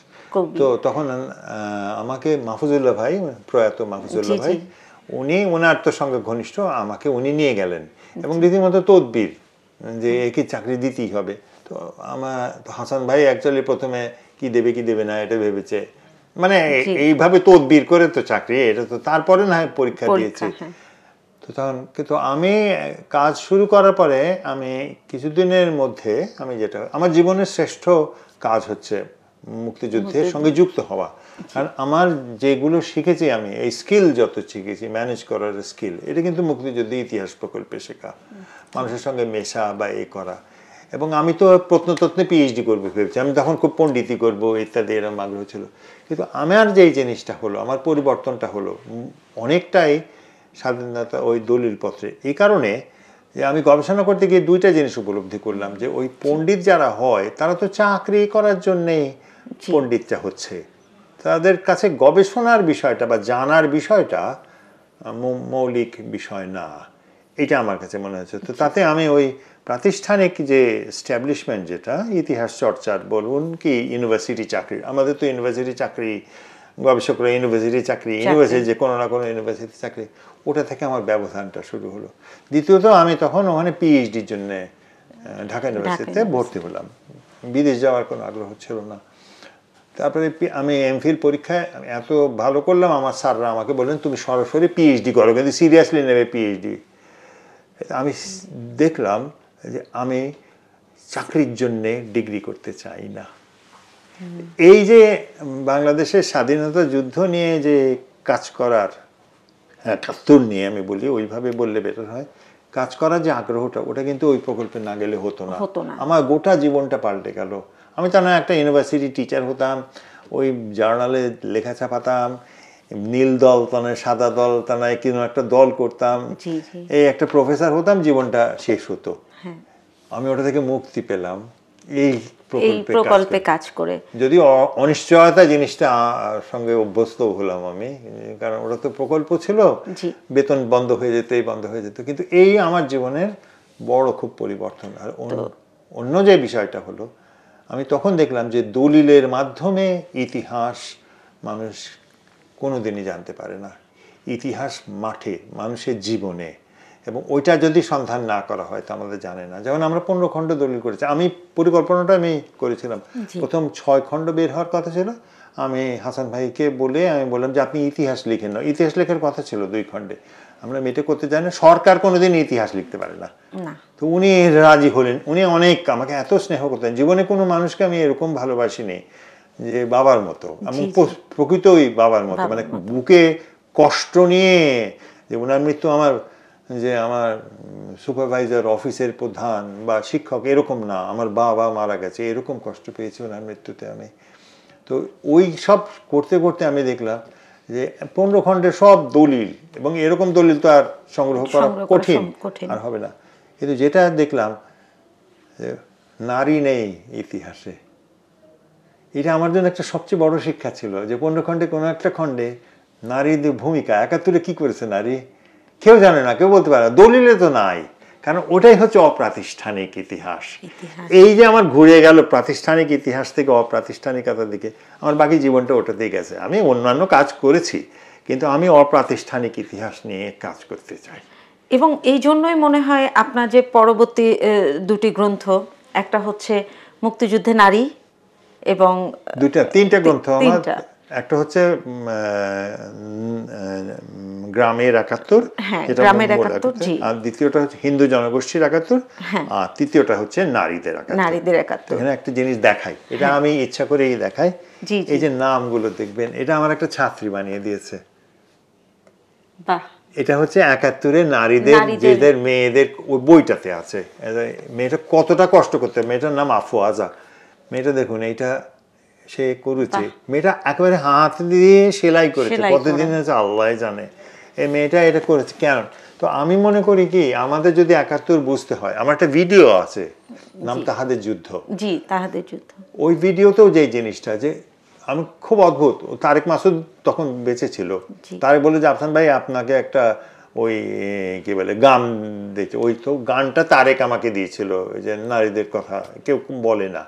Speaker 3: তো তখন আমাকে মাহফুজুল্লাহ ভাই, প্রয়াত মাহফুজুল্লাহ ভাই, উনি ওনার তো সঙ্গে ঘনিষ্ঠ, আমাকে উনি নিয়ে গেলেন এবং রীতিমতো তদবির যে একে চাকরি দিতেই হবে। তো আমার হাসান ভাই অ্যাকচুয়ালি প্রথমে কি দেবে কি দেবে না এটা ভেবেছে, মানে এইভাবে তদবির করে তো চাকরি, এটা তো তারপরে না পরীক্ষা দিয়েছি। তো তখন কিন্তু আমি কাজ শুরু করার পরে আমি কিছুদিনের মধ্যে আমি যেটা, আমার জীবনের শ্রেষ্ঠ কাজ হচ্ছে মুক্তিযুদ্ধের সঙ্গে যুক্ত হওয়া। কারণ আমার যেগুলো শিখেছি, আমি এই স্কিল যত শিখেছি, ম্যানেজ করার স্কিল, এটা কিন্তু মুক্তিযুদ্ধে ইতিহাস প্রকল্পে শেখা, মানুষের সঙ্গে মেশা বা এ করা। এবং আমি তো প্রত্নতত্ত্বে পিএইচডি করবো ভেবেছি, আমি তখন খুব পণ্ডিতি করবো ইত্যাদি এরকম আগ্রহ ছিল। কিন্তু আমার যেই জিনিসটা হলো, আমার পরিবর্তনটা হলো অনেকটাই স্বাধীনতা ওই দলিলপত্রে, এই কারণে যে আমি গবেষণা করতে গিয়ে দুইটা জিনিস উপলব্ধি করলাম, যে ওই পণ্ডিত যারা হয় তারা তো চাকরি করার জন্যেই পণ্ডিতটা হচ্ছে, তাদের কাছে গবেষণার বিষয়টা বা জানার বিষয়টা মৌলিক বিষয় না, এটা আমার কাছে মনে হচ্ছে। তো তাতে আমি ওই প্রাতিষ্ঠানিক যে স্ট্যাবলিশমেন্ট, যেটা ইতিহাস চর্চার বলুন কি ইউনিভার্সিটি চাকরি, আমাদের তো ইউনিভার্সিটি চাকরি, গবেষকরা ইউনিভার্সিটি চাকরি, ইউনিভার্সিটি যে কোনো না কোনো ইউনিভার্সিটি চাকরি, ওটা থেকে আমার ব্যবধানটা শুরু হলো। দ্বিতীয়ত আমি তখন ওখানে পিএইচডির জন্য ঢাকা ইউনিভার্সিটিতে ভর্তি হলাম, বিদেশ যাওয়ার কোনো আগ্রহ ছিল না। তারপরে আমি এমফিল পরীক্ষায় এত ভালো করলাম, আমার স্যাররা আমাকে বললেন তুমি সরাসরি পিএইচডি করো, কিন্তু সিরিয়াসলি নেবে পিএইচডি। আমি দেখলাম যে আমি চাকরির জন্যে ডিগ্রি করতে চাই না। এই যে বাংলাদেশের স্বাধীনতা যুদ্ধ নিয়ে যে কাজ করার, ৭১ নিয়ে আমি বলি, ওইভাবে বললে বেটার হয়, কাজ করার যে আগ্রহটা, ওটা কিন্তু ওই প্রকল্পে না গেলে হতো না। আমার গোটা জীবনটা পাল্টে গেল। আমি তা না একটা ইউনিভার্সিটি টিচার হতাম, ওই জার্নালে লেখা ছাপাতাম, নীল দল টানায় সাদা দল টানায় কোনো একটা দল করতাম, এই একটা প্রফেসর হতাম, জীবনটা শেষ হতো। আমি ওটা থেকে মুক্তি পেলাম এই প্রকল্পে কাজ করে, যদিও অনিশ্চয়তা জিনিসটা সঙ্গে অভ্যস্ত হলাম আমি, কারণ ওটা তো প্রকল্প ছিল, বেতন বন্ধ হয়ে যেত, এই বন্ধ হয়ে যেত। কিন্তু এই আমার জীবনের বড় খুব পরিবর্তন। আর অন্য যে বিষয়টা হলো, আমি তখন দেখলাম যে দলিলের মাধ্যমে ইতিহাস মানুষ কোনোদিনই জানতে পারে না। ইতিহাস মাঠে, মানুষের জীবনে, এবং ওইটা যদি সন্ধান না করা হয় তা আমাদের জানে না। যেমন আমরা 15 খণ্ড দলিল করেছি, আমি পরিকল্পনাটা আমি করেছিলাম, প্রথম 6 খণ্ড বের হওয়ার কথা ছিল। আমি হাসান ভাইকে বলে আমি বললাম যে আপনি ইতিহাস লিখেন না, ইতিহাস লেখার কথা ছিল 2 খণ্ডে, আমরা মেটে করতে জানি না, সরকার কোনোদিন ইতিহাস লিখতে পারে না। তো উনি রাজি হলেন। উনি অনেক আমাকে এত স্নেহ করতেন, জীবনে কোনো মানুষকে আমি এরকম ভালোবাসিনি, যে বাবার মতো, আমি প্রকৃতই বাবার মতো, মানে বুকে কষ্ট নিয়ে, যে ওনার মৃত্যু আমার সুপারভাইজার, অফিসের প্রধান বা শিক্ষক এরকম না, আমার বাবা মারা গেছে এরকম কষ্ট পেয়েছি ওনার মৃত্যুতে আমি। তো ওই সব করতে করতে আমি দেখলাম যে 15 খণ্ডের সব দলিল, এবং এরকম দলিল তো আর সংগ্রহ করা কঠিন আর হবে না। কিন্তু যেটা দেখলাম, নারী নেই ইতিহাসে, এটা আমার জন্য একটা সবচেয়ে বড় শিক্ষা ছিল, যে 15 খণ্ডে কোনো একটা খণ্ডে নারীদের ভূমিকা, ৭১ কি করেছে নারী কেউ জানে না, কেউ বলতে পারে না, দলিলে তো নাই, কারণ ওটাই হচ্ছে অপ্রাতিষ্ঠানিক ইতিহাস। এই যে আমার ঘুরে গেল প্রাতিষ্ঠানিক ইতিহাস থেকে অপ্রাতিষ্ঠানিকতার দিকে, আমার বাকি জীবনটা ওটাতেই গেছে। আমি অন্যান্য কাজ করেছি, কিন্তু আমি অপ্রাতিষ্ঠানিক ইতিহাস নিয়ে কাজ করতে চাই।
Speaker 2: এবং এই জন্যই মনে হয় আপনার যে পরবর্তী 2টি গ্রন্থ, একটা হচ্ছে মুক্তিযুদ্ধে নারী, এবং
Speaker 3: 3টা গ্রন্থ আমার, একটা হচ্ছে গ্রামের ৭১, আর দ্বিতীয়টা হচ্ছে হিন্দু জনগোষ্ঠীর ৭১, আর তৃতীয়টা হচ্ছে নারীদের ৭১। এখানে একটা জিনিস দেখাই, এটা আমি ইচ্ছা করেই দেখাই, এই যে নামগুলো দেখবেন, এটা আমার একটা ছাত্রী বানিয়ে দিয়েছে। এটা হচ্ছে ৭১-এ নারীদের, যেদের মেয়েদের ওই বইটাতে আছে, মেয়েটা কতটা কষ্ট করতে, মেয়েটার নাম আফওয়াজা। মেয়েটা দেখুন, এইটা সে করেছে, মেয়েটা একেবারে হাত দিয়ে সেলাই করেছে, কতদিন হচ্ছে আল্লাহ জানে। এই মেয়েটা এটা করেছে কেন? তো আমি মনে করি কি, আমাদের যদি ৭১ বুঝতে হয়, আমার একটা ভিডিও আছে, নাম তাহাদের যুদ্ধ। ওই ভিডিওতেও যে জিনিসটা, যে আমি খুব অদ্ভুত, তারেক মাসুদ তখন বেঁচে ছিল, তারেক বলে যে আফসান ভাই আপনাকে একটা ওই কি বলে গান দিয়েছে, ওই তো গানটা তারেক আমাকে দিয়েছিল, যে নারীদের কথা কেউ বলে না,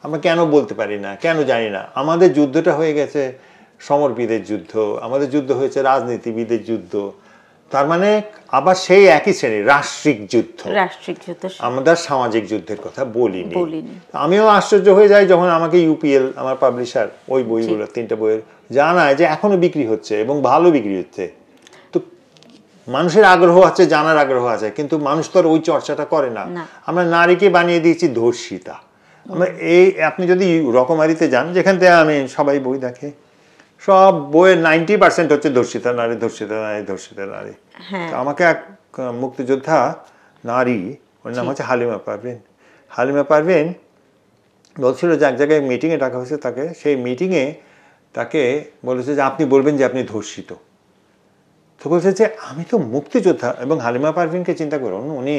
Speaker 3: আমরা কেন বলতে পারি না, কেন জানি না। আমাদের যুদ্ধটা হয়ে গেছে সমরবিদের যুদ্ধ, আমাদের যুদ্ধ হয়েছে রাজনীতিবিদের যুদ্ধ, তার মানে আবার সেই একই শ্রেণী রাষ্ট্রিক যুদ্ধ, আমাদের সামাজিক যুদ্ধের কথা বলিনি। আমিও আশ্চর্য হয়ে যাই যখন আমাকে ইউপিএল আমার পাবলিশার ওই বইগুলো 3টা বইয়ের জানায় যে এখনো বিক্রি হচ্ছে এবং ভালো বিক্রি হচ্ছে। তো মানুষের আগ্রহ আছে, জানার আগ্রহ আছে, কিন্তু মানুষ তো আর ওই চর্চাটা করে না। আমরা নারীকে বানিয়ে দিয়েছি ধর্ষিতা। আমরা এই আপনি যদি রকমারিতে যান, যেখান থেকে আমি সবাই বই দেখে, সব বইয়ের 90% হচ্ছে ধর্ষিতা নারী, ধর্ষিতা নারী, ধর্ষিতা নারী। আমাকে এক মুক্তিযোদ্ধা নারী, ওর নাম হচ্ছে হালিমা পারভিন, হালিমা পারভিন বলছিল যে এক জায়গায় মিটিংয়ে ডাকা হয়েছে তাকে, সেই মিটিংয়ে তাকে বলেছে যে আপনি বলবেন যে আপনি ধর্ষিত। তো বলছে যে আমি তো মুক্তিযোদ্ধা। এবং হালিমা পারভিনকে চিন্তা করুন, উনি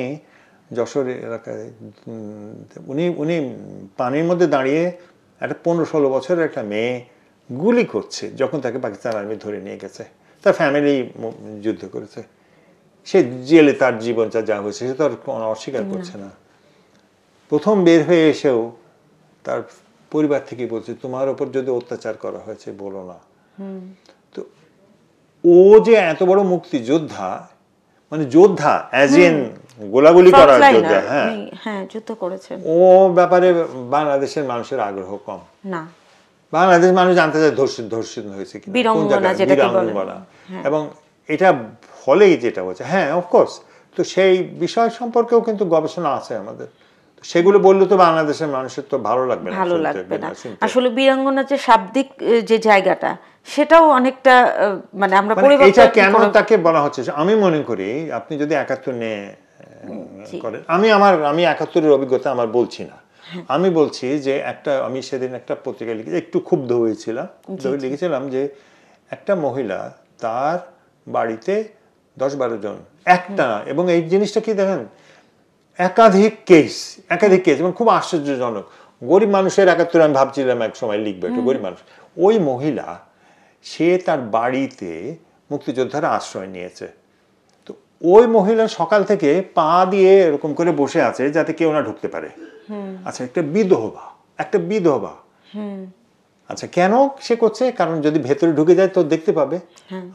Speaker 3: যশোর এলাকায়, উনি পানির মধ্যে দাঁড়িয়ে একটা 15-16 বছরের একটা মেয়ে গুলি করছে যখন তাকে পাকিস্তান আর্মি ধরে নিয়ে গেছে। তার ফ্যামিলি যুদ্ধ করেছে, সে জেলে তার জীবনটা যা হয়েছে সে তো আর অস্বীকার করছে না। প্রথম বের হয়ে এসেও তার পরিবার থেকে বলছে তোমার ওপর যদি অত্যাচার করা হয়েছে বলো না। তো ও যে এত বড় মুক্তিযোদ্ধা, মানে যোদ্ধা অ্যাজ ইন গোলাগুলি করার যোদ্ধা,
Speaker 2: হ্যাঁ যুদ্ধ করেছেন,
Speaker 3: ও ব্যাপারে বাংলাদেশের মানুষের আগ্রহ কম
Speaker 2: না।
Speaker 3: বাংলাদেশ মানুষ জানতে চায় ধর্ষিত হয়েছে কিনা, কোন জায়গায় বীরাঙ্গনা, এবং এটা ফলেই যেটা হচ্ছে, হ্যাঁ অফকোর্স। তো সেই বিষয় সম্পর্কেও কিন্তু গবেষণা আছে আমাদের, সেগুলো বললে তো বাংলাদেশের মানুষের তো ভালো লাগবে না।
Speaker 2: আসলে বীরাঙ্গনার যে শাব্দিক যে জায়গাটা, সেটাও অনেকটা মানে আমরা
Speaker 3: এটা কেন তাকে বলা হচ্ছে, আমি মনে করি আপনি যদি 71 নিয়ে করেন, আমি 71-এর অভিজ্ঞতা আমার বলছি না, আমি বলছি যে আমি সেদিন একটা পত্রিকায় লিখেছি, একটু ক্ষুব্ধ হয়েছিলাম, লিখেছিলাম যে একটা মহিলা তার বাড়িতে 10-12 জন একটা, এবং এই জিনিসটা কি দেখেন একাধিক কেস এবং খুব আশ্চর্যজনক। গরিব মানুষের 71 আমি ভাবছিলাম এক সময় লিখবো, একটু গরিব মানুষ। ওই মহিলা সে তার বাড়িতে মুক্তিযোদ্ধারা আশ্রয় নিয়েছে, তো ওই মহিলা সকাল থেকে পা দিয়ে এরকম করে বসে আছে যাতে কেউ না ঢুকতে পারে। আচ্ছা, একটা বিধবা, আচ্ছা কেন সে করছে? কারণ যদি ভেতরে ঢুকে যায় তো দেখতে পাবে।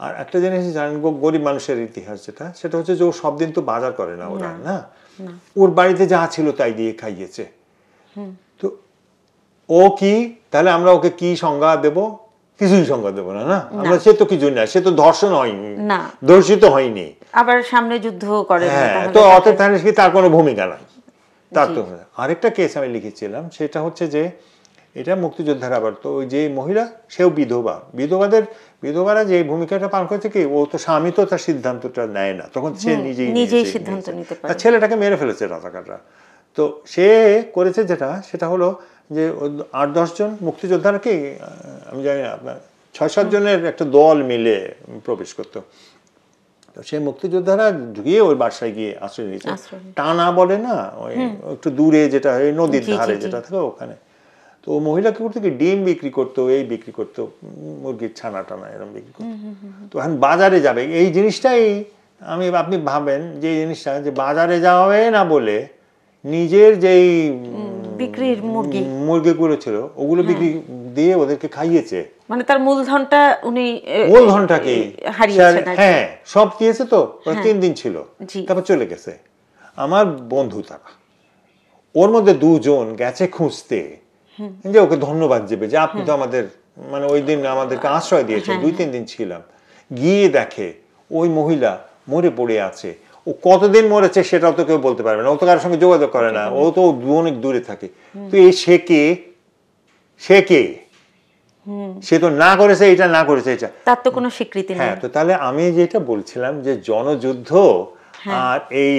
Speaker 3: আর একটা জিনিস জানেন, গরিব মানুষের ইতিহাস সেটা হচ্ছে যে ও সব দিন তো বাজার করে না, ওরা না, ওর বাড়িতে যা ছিল তাই দিয়ে খাইয়েছে। তো ও কি তাহলে আমরা ওকে কি সংজ্ঞা দেব? কিছুই সংজ্ঞা দেবো না, না আমরা, সে তো কিছু না, সে তো ধর্ষণ হয়নি, ধর্ষিত হয়নি,
Speaker 2: আবার সামনে যুদ্ধ করে,
Speaker 3: তো অতএব তাহলে কি তার কোনো ভূমিকা নাই। তার তো আরেকটা কেস আমি লিখেছিলাম, সেটা হচ্ছে যে এটা মুক্তিযোদ্ধার, আবার তো ওই যে মহিলা সেও বিধবারা যে ভূমিকাটা পালন করছে কি, ও তো স্বামী তো তার সিদ্ধান্তটা নেয় না, তখন সে নিজেই সিদ্ধান্ত নিতে পারে। তার ছেলেটাকে মেরে ফেলেছে রাজাকাররা। তো সে করেছে সেটা হলো যে 8-10 জন মুক্তিযোদ্ধাকে, আমি জানি না আপনার 6-7 জনের একটা দল মিলে প্রবেশ করতো। তো সেই মুক্তিযোদ্ধারা গিয়ে ওই বাসায় গিয়ে আশ্রয় নিয়েছে, টানা বলে না, ওই একটু দূরে যেটা নদীর ধারে যেটা থাকে ওখানে। তো ও মহিলা কি করতো, কি ডিম বিক্রি করতো, মুরগির ছানা টানা এরকম বিক্রি করতো। তো এখন বাজারে যাবে, এই জিনিসটাই আপনি ভাবেন যে এই জিনিসটা যে বাজারে যাবে না বলে নিজের যেই
Speaker 2: বিক্রির
Speaker 3: মুরগিগুলো ছিল ওগুলো বিক্রি দিয়ে ওদেরকে খাইয়েছে,
Speaker 2: মানে তার মূলধনটা উনি
Speaker 3: মূলধনটাকে হ্যাঁ সব দিয়েছে। তো 3 দিন ছিল, তারপর চলে গেছে। আমার বন্ধু তারা, ওর মধ্যে 2 জন গেছে খুঁজতে যে ওকে ধন্যবাদ দেবে যে আপনি তো আমাদের মানে ওই দিন আমাদেরকে আশ্রয় দিয়েছেন, 2-3 দিন ছিলাম। গিয়ে দেখে ওই মহিলা মরে পড়ে আছে। ও কতদিন মরেছে সেটাও তো কেউ বলতে পারবে না, ও তো কারোর সঙ্গে যোগাযোগ করে না, ও তো অনেক দূরে থাকে। তো এই সে কে সে তো না করেছে এটা, না করেছে এটা,
Speaker 2: তার তো কোনো স্বীকৃতি নেই।
Speaker 3: হ্যাঁ, তো তাহলে আমি যেটা বলছিলাম যে জনযুদ্ধ আর এই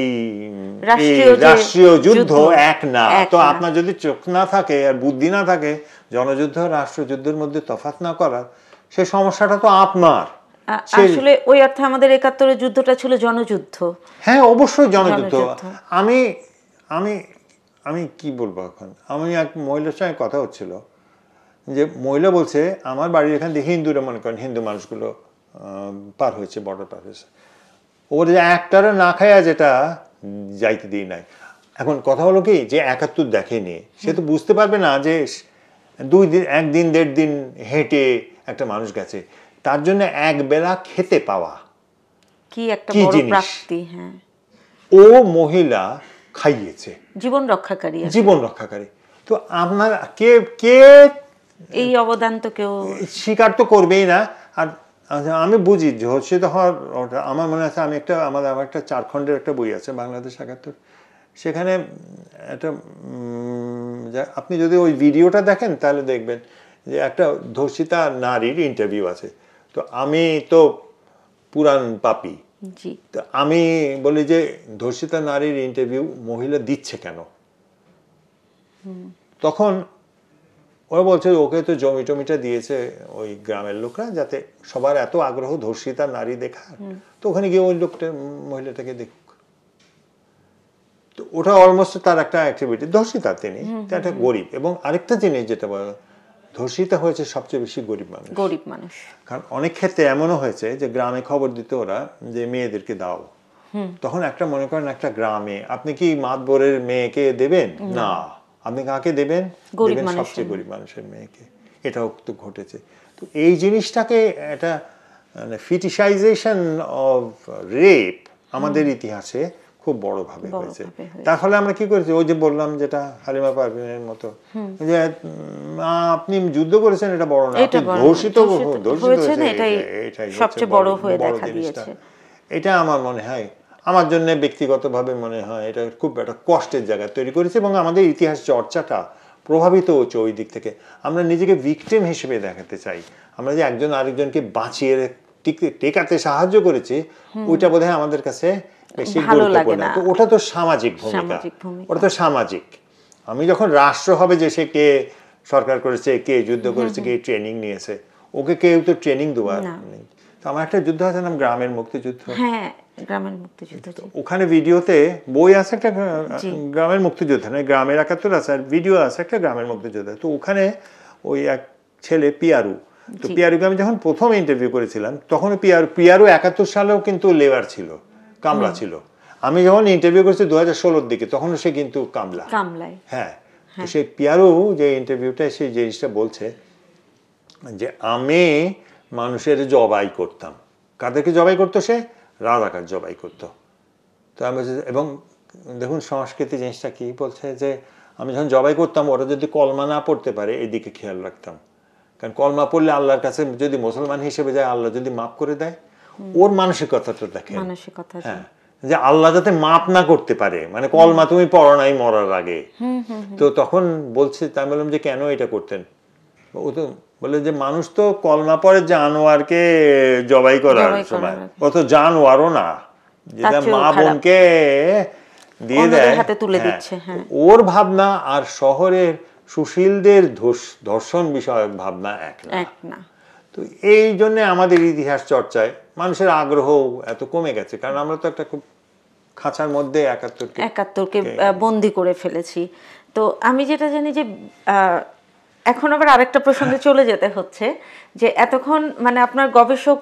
Speaker 3: রাষ্ট্রীয় যুদ্ধ এক না। তো আপনার যদি চোখ না থাকে আর বুদ্ধি না থাকে জনযুদ্ধ আর রাষ্ট্রযুদ্ধের মধ্যে তফাৎ না করার, সেই সমস্যাটা তো আপনার।
Speaker 2: আসলে ওই অর্থে আমাদের 71-এর যুদ্ধটা ছিল জনযুদ্ধ।
Speaker 3: হ্যাঁ অবশ্যই জনযুদ্ধ। আমি কি বলবো, এখন আমি এক মহিলার সঙ্গে কথা হচ্ছিল, যে মহিলা বলছে আমার বাড়ির এখান থেকে হিন্দুরা, মনে করেন হিন্দু মানুষগুলো পার হয়েছে, বর্ডার পার হয়েছে, ওর যে একটারও না খায়া যেটা যাইতে দিই নাই। এখন কথা হলো কি, যে 71 দেখেনি সে তো বুঝতে পারবে না যে 2 দিন 1 দিন 1.5 দিন হেঁটে একটা মানুষ গেছে, তার জন্য এক বেলা খেতে পাওয়া
Speaker 2: কি একটা বড় প্রাপ্তি। হ্যাঁ,
Speaker 3: ও মহিলা খাইয়েছে,
Speaker 2: জীবন রক্ষাকারী।
Speaker 3: তো আপনার কে কে
Speaker 2: এই অবদান তো কেউ
Speaker 3: স্বীকার তো করবেই না। আর আমি বুঝি ধর্ষিত হওয়ার, আমার মনে আছে আমি আমার একটা 4 খণ্ডের একটা বই আছে বাংলাদেশ 71, সেখানে একটা আপনি যদি ওই ভিডিওটা দেখেন তাহলে দেখবেন যে একটা ধর্ষিতা নারীর ইন্টারভিউ আছে। তো আমি তো পুরান পাপী, তো আমি বলি যে ধর্ষিতা নারীর ইন্টারভিউ মহিলা দিচ্ছে কেন? তখন ওরা বলছে ওকে তো জমিটা দিয়েছে ওই গ্রামের লোকরা, যাতে সবার এত আগ্রহ ধর্ষিতা নারী দেখার, তো ওখানে গিয়ে ওই লোকটা মহিলাটাকে দেখুক। তো ওটা অলমোস্ট তার একটা অ্যাক্টিভিটি। ধর্ষিতা তিনি একটা গরিব, এবং আরেকটা জিনিস যেটা বলা, ধর্ষিতা হয়েছে সবচেয়ে বেশি গরিব মানুষ। কারণ অনেক ক্ষেত্রে এমনও হয়েছে যে গ্রামে খবর দিতে ওরা যে মেয়েদেরকে দাও, তখন একটা মনে করেন একটা গ্রামে আপনি কি মাতবরের মেয়েকে দেবেন না, আপনি কাকে দেবেন? সবচেয়ে গরিব মানুষের মেয়েকে। এটাও তো ঘটেছে। তো এই জিনিসটাকে একটা ফিটিশাইজেশন অফ রেপ আমাদের ইতিহাসে খুব বড়ভাবে হয়েছে। তার ফলে আমরা কি করেছি, ওই যে বললাম যেটা হালিমা পারভীনের মতো, যে আপনি যুদ্ধ করেছেন এটা বড় না, আপনি ধর্ষিত হয়েছেন এটাই সবচেয়ে বড় হয়ে দেখা দিয়েছে। এটা আমার মনে হয়, আমার জন্য ব্যক্তিগতভাবে মনে হয় এটা খুব একটা কষ্টের জায়গা তৈরি করেছে, এবং আমাদের ইতিহাস চর্চাটা প্রভাবিত হচ্ছে ওই দিক থেকে। আমরা নিজেকে ভিকটিম হিসেবে দেখাতে চাই, আমরা যে একজন আরেকজনকে বাঁচিয়ে টেকাতে সাহায্য করেছি, ওইটা বোধহয় আমাদের কাছে বেশি গুরুত্বপূর্ণ। তো ওটা তো সামাজিক ভূমিকা, ওটা তো সামাজিক। আমি যখন রাষ্ট্র হবে, যে সে কে সরকার করেছে, কে যুদ্ধ করেছে, কে ট্রেনিং নিয়েছে, ওকে কেউ তো ট্রেনিং দেওয়ার নেই। তো আমার একটা যুদ্ধ আছে নাম গ্রামের মুক্তিযুদ্ধ।
Speaker 2: হ্যাঁ, গ্রামের মুক্তিযুদ্ধ।
Speaker 3: ওখানে ভিডিওতে বই আছে একটা গ্রামের মুক্তিযুদ্ধ, মানে গ্রামের 71 আছে, আর ভিডিও আছে একটা গ্রামের মুক্তিযুদ্ধ। তো ওখানে ওই এক ছেলে পিয়ারু, তো পিয়ারুকে আমি যখন প্রথম ইন্টারভিউ করেছিলাম তখন পিয়ারু 71 সালেও কিন্তু লেবার ছিল, কামলা ছিল। আমি যখন ইন্টারভিউ করেছি 2016-র দিকে, তখন সে কিন্তু কামলায়। হ্যাঁ, তো সেই পিয়ারু যে ইন্টারভিউটা সেই জিনিসটা বলছে যে আমি মানুষের জবাই করতাম। কাদেরকে জবাই করতো? সে রাজাকার জবাই করতো। তো আমি বলছি, এবং দেখুন সংস্কৃতি জিনিসটা কি বলছে, যে আমি যখন জবাই করতাম ওরা যদি কলমা না পড়তে পারে এদিকে খেয়াল রাখতাম, কারণ কলমা পড়লে আল্লাহর কাছে যদি মুসলমান হিসেবে যায় আল্লাহ যদি মাফ করে দেয়, ওর মানসিকতাটা দেখে। হ্যাঁ, যে আল্লাহ যাতে মাফ না করতে পারে, মানে কলমা তুমি পড়ো নাই মরার আগে। তো তখন বলছে, তাই বললাম যে কেন এটা করতেন? ও তো বলে যে মানুষ তো কলমা পড়ে জানোয়ারকে জবাই করার সময়, ও তো জানোয়ারও না, যেটা মা বোনকে দিয়ে দেয় ওর ভাবনা আর শহরের সুশীলদের ধর্ষণ বিষয়ক ভাবনা এক না। তো এই জন্য আমাদের ইতিহাস চর্চায় মানুষের আগ্রহ এত কমে গেছে, কারণ আমরা তো একটা খুব খাঁচার মধ্যে
Speaker 2: 71কে বন্দি করে ফেলেছি। তো আমি যেটা জানি যে এখন আবার আরেকটা প্রসঙ্গে চলে যেতে হচ্ছে, যে এতক্ষণ মানে আপনার গবেষক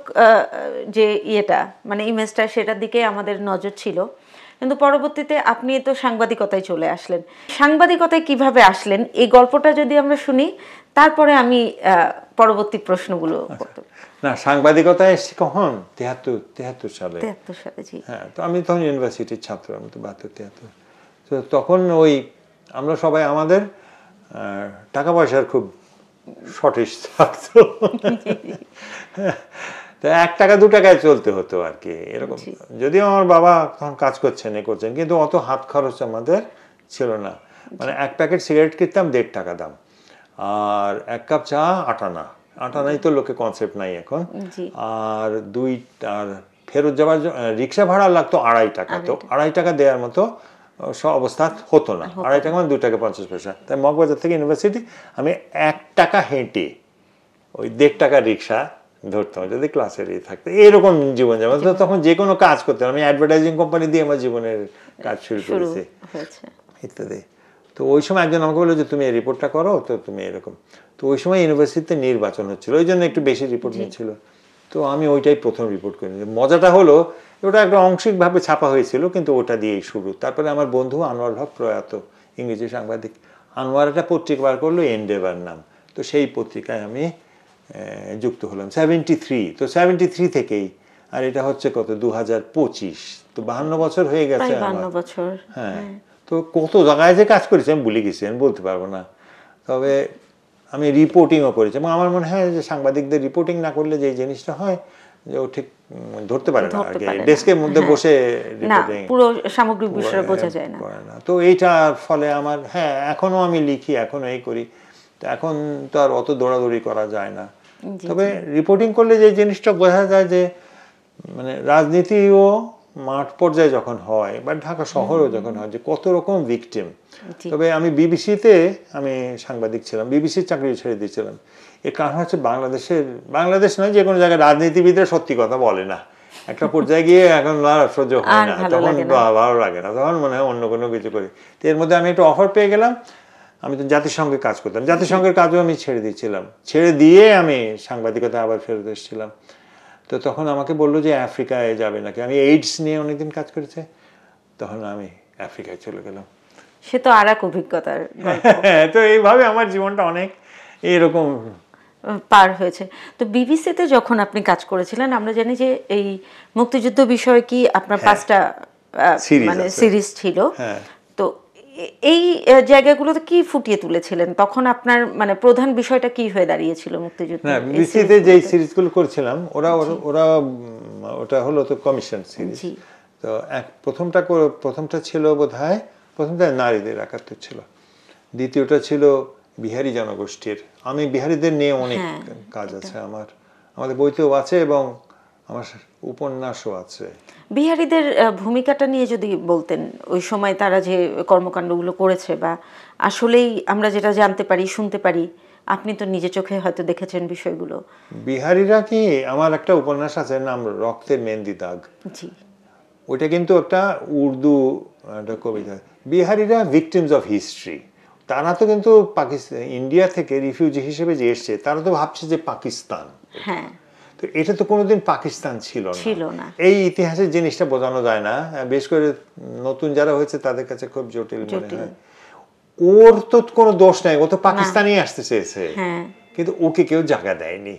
Speaker 2: যে ইয়েটা মানে ইমেজটা, সেটার দিকে আমাদের নজর ছিল, কিন্তু পরবর্তীতে আপনি তো সাংবাদিকতায় চলে আসলেন। সাংবাদিকতায় কিভাবে আসলেন এই গল্পটা যদি আমরা শুনি, তারপরে আমি পরবর্তী প্রশ্নগুলো করতে।
Speaker 3: না, সাংবাদিকতায় এসেছি কখন? 73 সালে।
Speaker 2: জি।
Speaker 3: হ্যাঁ, তো আমি তখন ইউনিভার্সিটির ছাত্র, আমি তো 72-73। তো তখন ওই আমরা সবাই আমাদের টাকা পয়সার খুব শর্টেজ থাকতো, তো 1 টাকা 2 টাকায় চলতে হতো আর কি, এরকম। যদিও আমার বাবা তখন কাজ করছেন কিন্তু অত হাত খরচ আমাদের ছিল না। মানে 1 প্যাকেট সিগারেট কিনতাম 1.5 টাকা দাম, আর 1 কাপ চা 8 আনা। 8 আনাই তো লোকে কনসেপ্ট নাই এখন। আর আর ফেরত যাওয়ার রিক্সা ভাড়া লাগতো 2.5 টাকা। তো 2.5 টাকা দেওয়ার মতো অবস্থা হতো না। 2.5 টাকা মানে 2 টাকা 50 পয়সা। তাই মগবাজার থেকে ইউনিভার্সিটি আমি 1 টাকা হেঁটে ওই 1.5 টাকা রিক্সা ধরতাম যদি ক্লাসের থাকতো। এরকম জীবনযাপন। তখন যে কোনো কাজ করতাম, আমি অ্যাডভার্টাইজিং কোম্পানি দিয়ে আমার জীবনের কাজ শুরু করেছি ইত্যাদি। তো ওই সময় একজন আমাকে বললো যে তুমি এই রিপোর্টটা করো, তো তুমি এরকম। তো ওই সময় ইউনিভার্সিটিতে নির্বাচন হচ্ছিল, ওই জন্য একটু বেশি রিপোর্ট নিচ্ছিল। তো আমি ওইটাই প্রথম রিপোর্ট করি। মজাটা হলো ওটা একটা আংশিকভাবে ছাপা হয়েছিল, কিন্তু ওটা দিয়েই শুরু। তারপরে আমার বন্ধু আনোয়ার হক, প্রয়াত ইংরেজি সাংবাদিক, আনোয়ার একটা পত্রিকা বার করলো, এন্ডেভার নাম। তো সেই পত্রিকায় আমি যুক্ত হলাম 73। তো 73 থেকেই, আর এটা হচ্ছে কত 2025, তো 52 বছর হয়ে গেছে আমার। হ্যাঁ, তো কত জায়গায় যে কাজ করেছি আমি ভুলে গেছি, আমি বলতে পারবো না। তবে আমি রিপোর্টিংও করেছি, এবং আমার মনে হয় যে সাংবাদিকদের রিপোর্টিং না করলে যে জিনিসটা হয় যে ও ঠিক ধরতে পারে না, ডেস্কের মধ্যে বসে রিপোর্টিং
Speaker 2: পুরো সামগ্রিক বিষয় বোঝা যায় না।
Speaker 3: তো এইটার ফলে আমার, হ্যাঁ এখনো আমি লিখি, এখনো এই করি, তো এখন তো আর অত দৌড়াদৌড়ি করা যায় না। তবে রিপোর্টিং করলে যে জিনিসটা বোঝা যায় যে মানে রাজনীতিও মাঠ পর্যায়ে যখন হয় বা ঢাকা শহরেও যখন হয়, যে কত রকম ভিকটিম। তবে আমি বিবিসিতে আমি সাংবাদিক ছিলাম, বিবিসির চাকরি ছেড়ে দিয়েছিলাম। এর কারণ হচ্ছে বাংলাদেশ নয়, যে কোনো জায়গায় রাজনীতিবিদরা সত্যি কথা বলে না। একটা পর্যায়ে গিয়ে এখন সহ্য হয় না, তখন ভালো লাগে না, তখন মনে হয় অন্য কোনো কিছু করি। তো এর মধ্যে আমি একটা অফার পেয়ে গেলাম। আমি তো জাতিসংঘে কাজ করতাম, জাতিসংঘের কাজও আমি ছেড়ে দিয়েছিলাম, ছেড়ে দিয়ে আমি সাংবাদিকতা আবার ফেরত এসেছিলাম। তো তখন আমাকে বললো যে আফ্রিকায় যাবে নাকি, আমি এইডস নিয়ে অনেকদিন কাজ করেছে, তখন আমি আফ্রিকায় চলে গেলাম।
Speaker 2: সে তো আর এক অভিজ্ঞতার।
Speaker 3: তো এইভাবে আমার জীবনটা অনেক এইরকম
Speaker 2: পার হয়েছে। তো বিবিসিতে যখন আপনি কাজ করেছিলেন, আমরা জানি যে এই মুক্তিযুদ্ধ বিষয়ে কি আপনার 5টা মানে সিরিজ ছিল। তো এই জায়গাগুলোতে কি ফুটিয়ে তুলেছিলেন তখন? আপনার মানে প্রধান বিষয়টা কি হয়ে দাঁড়িয়েছিল মুক্তিযুদ্ধ?
Speaker 3: না, বিবিসিতে যে সিরিজগুলো করেছিলাম ওটা হলো তো কমিশন সিরিজ। তো প্রথমটা ছিল বোধহয়, প্রথমটা নারীদের একাত্তর ছিল, দ্বিতীয়টা ছিল বিহারি জনগোষ্ঠীর। আমি বিহারিদের নিয়ে অনেক কাজ আছে আমাদের বইতেও আছে, এবং আমার উপন্যাসও আছে।
Speaker 2: বিহারিদের ভূমিকাটা নিয়ে যদি বলতেন, ওই সময় তারা যে কর্মকাণ্ডগুলো করেছে, বা আসলেই আমরা যেটা জানতে পারি, শুনতে পারি, আপনি তো নিজে চোখে হয়তো দেখেছেন বিষয়গুলো।
Speaker 3: বিহারিরা কি, আমার একটা উপন্যাস আছে, নাম রক্তের মেহেন্দি দাগ।
Speaker 2: জি,
Speaker 3: ওইটা কিন্তু একটা উর্দু একটা কবিতা। বিহারিরা ভিকটিমস অফ হিস্ট্রি। তারা তো কিন্তু পাকিস্তান, ইন্ডিয়া থেকে রিফিউজি হিসেবে যে এসছে, তারা তো ভাবছে যে পাকিস্তান।
Speaker 2: হ্যাঁ,
Speaker 3: তো এটা তো কোনোদিন পাকিস্তান ছিল না। এই ইতিহাসের জিনিসটা বোঝানো যায় না, বেশ করে নতুন যারা হয়েছে তাদের কাছে খুব জটিল মনে হয়। ওর তো কোনো দোষ নাই, ও তো পাকিস্তানি আসতে চেয়েছে, কিন্তু ওকে কেউ জায়গা দেয়নি।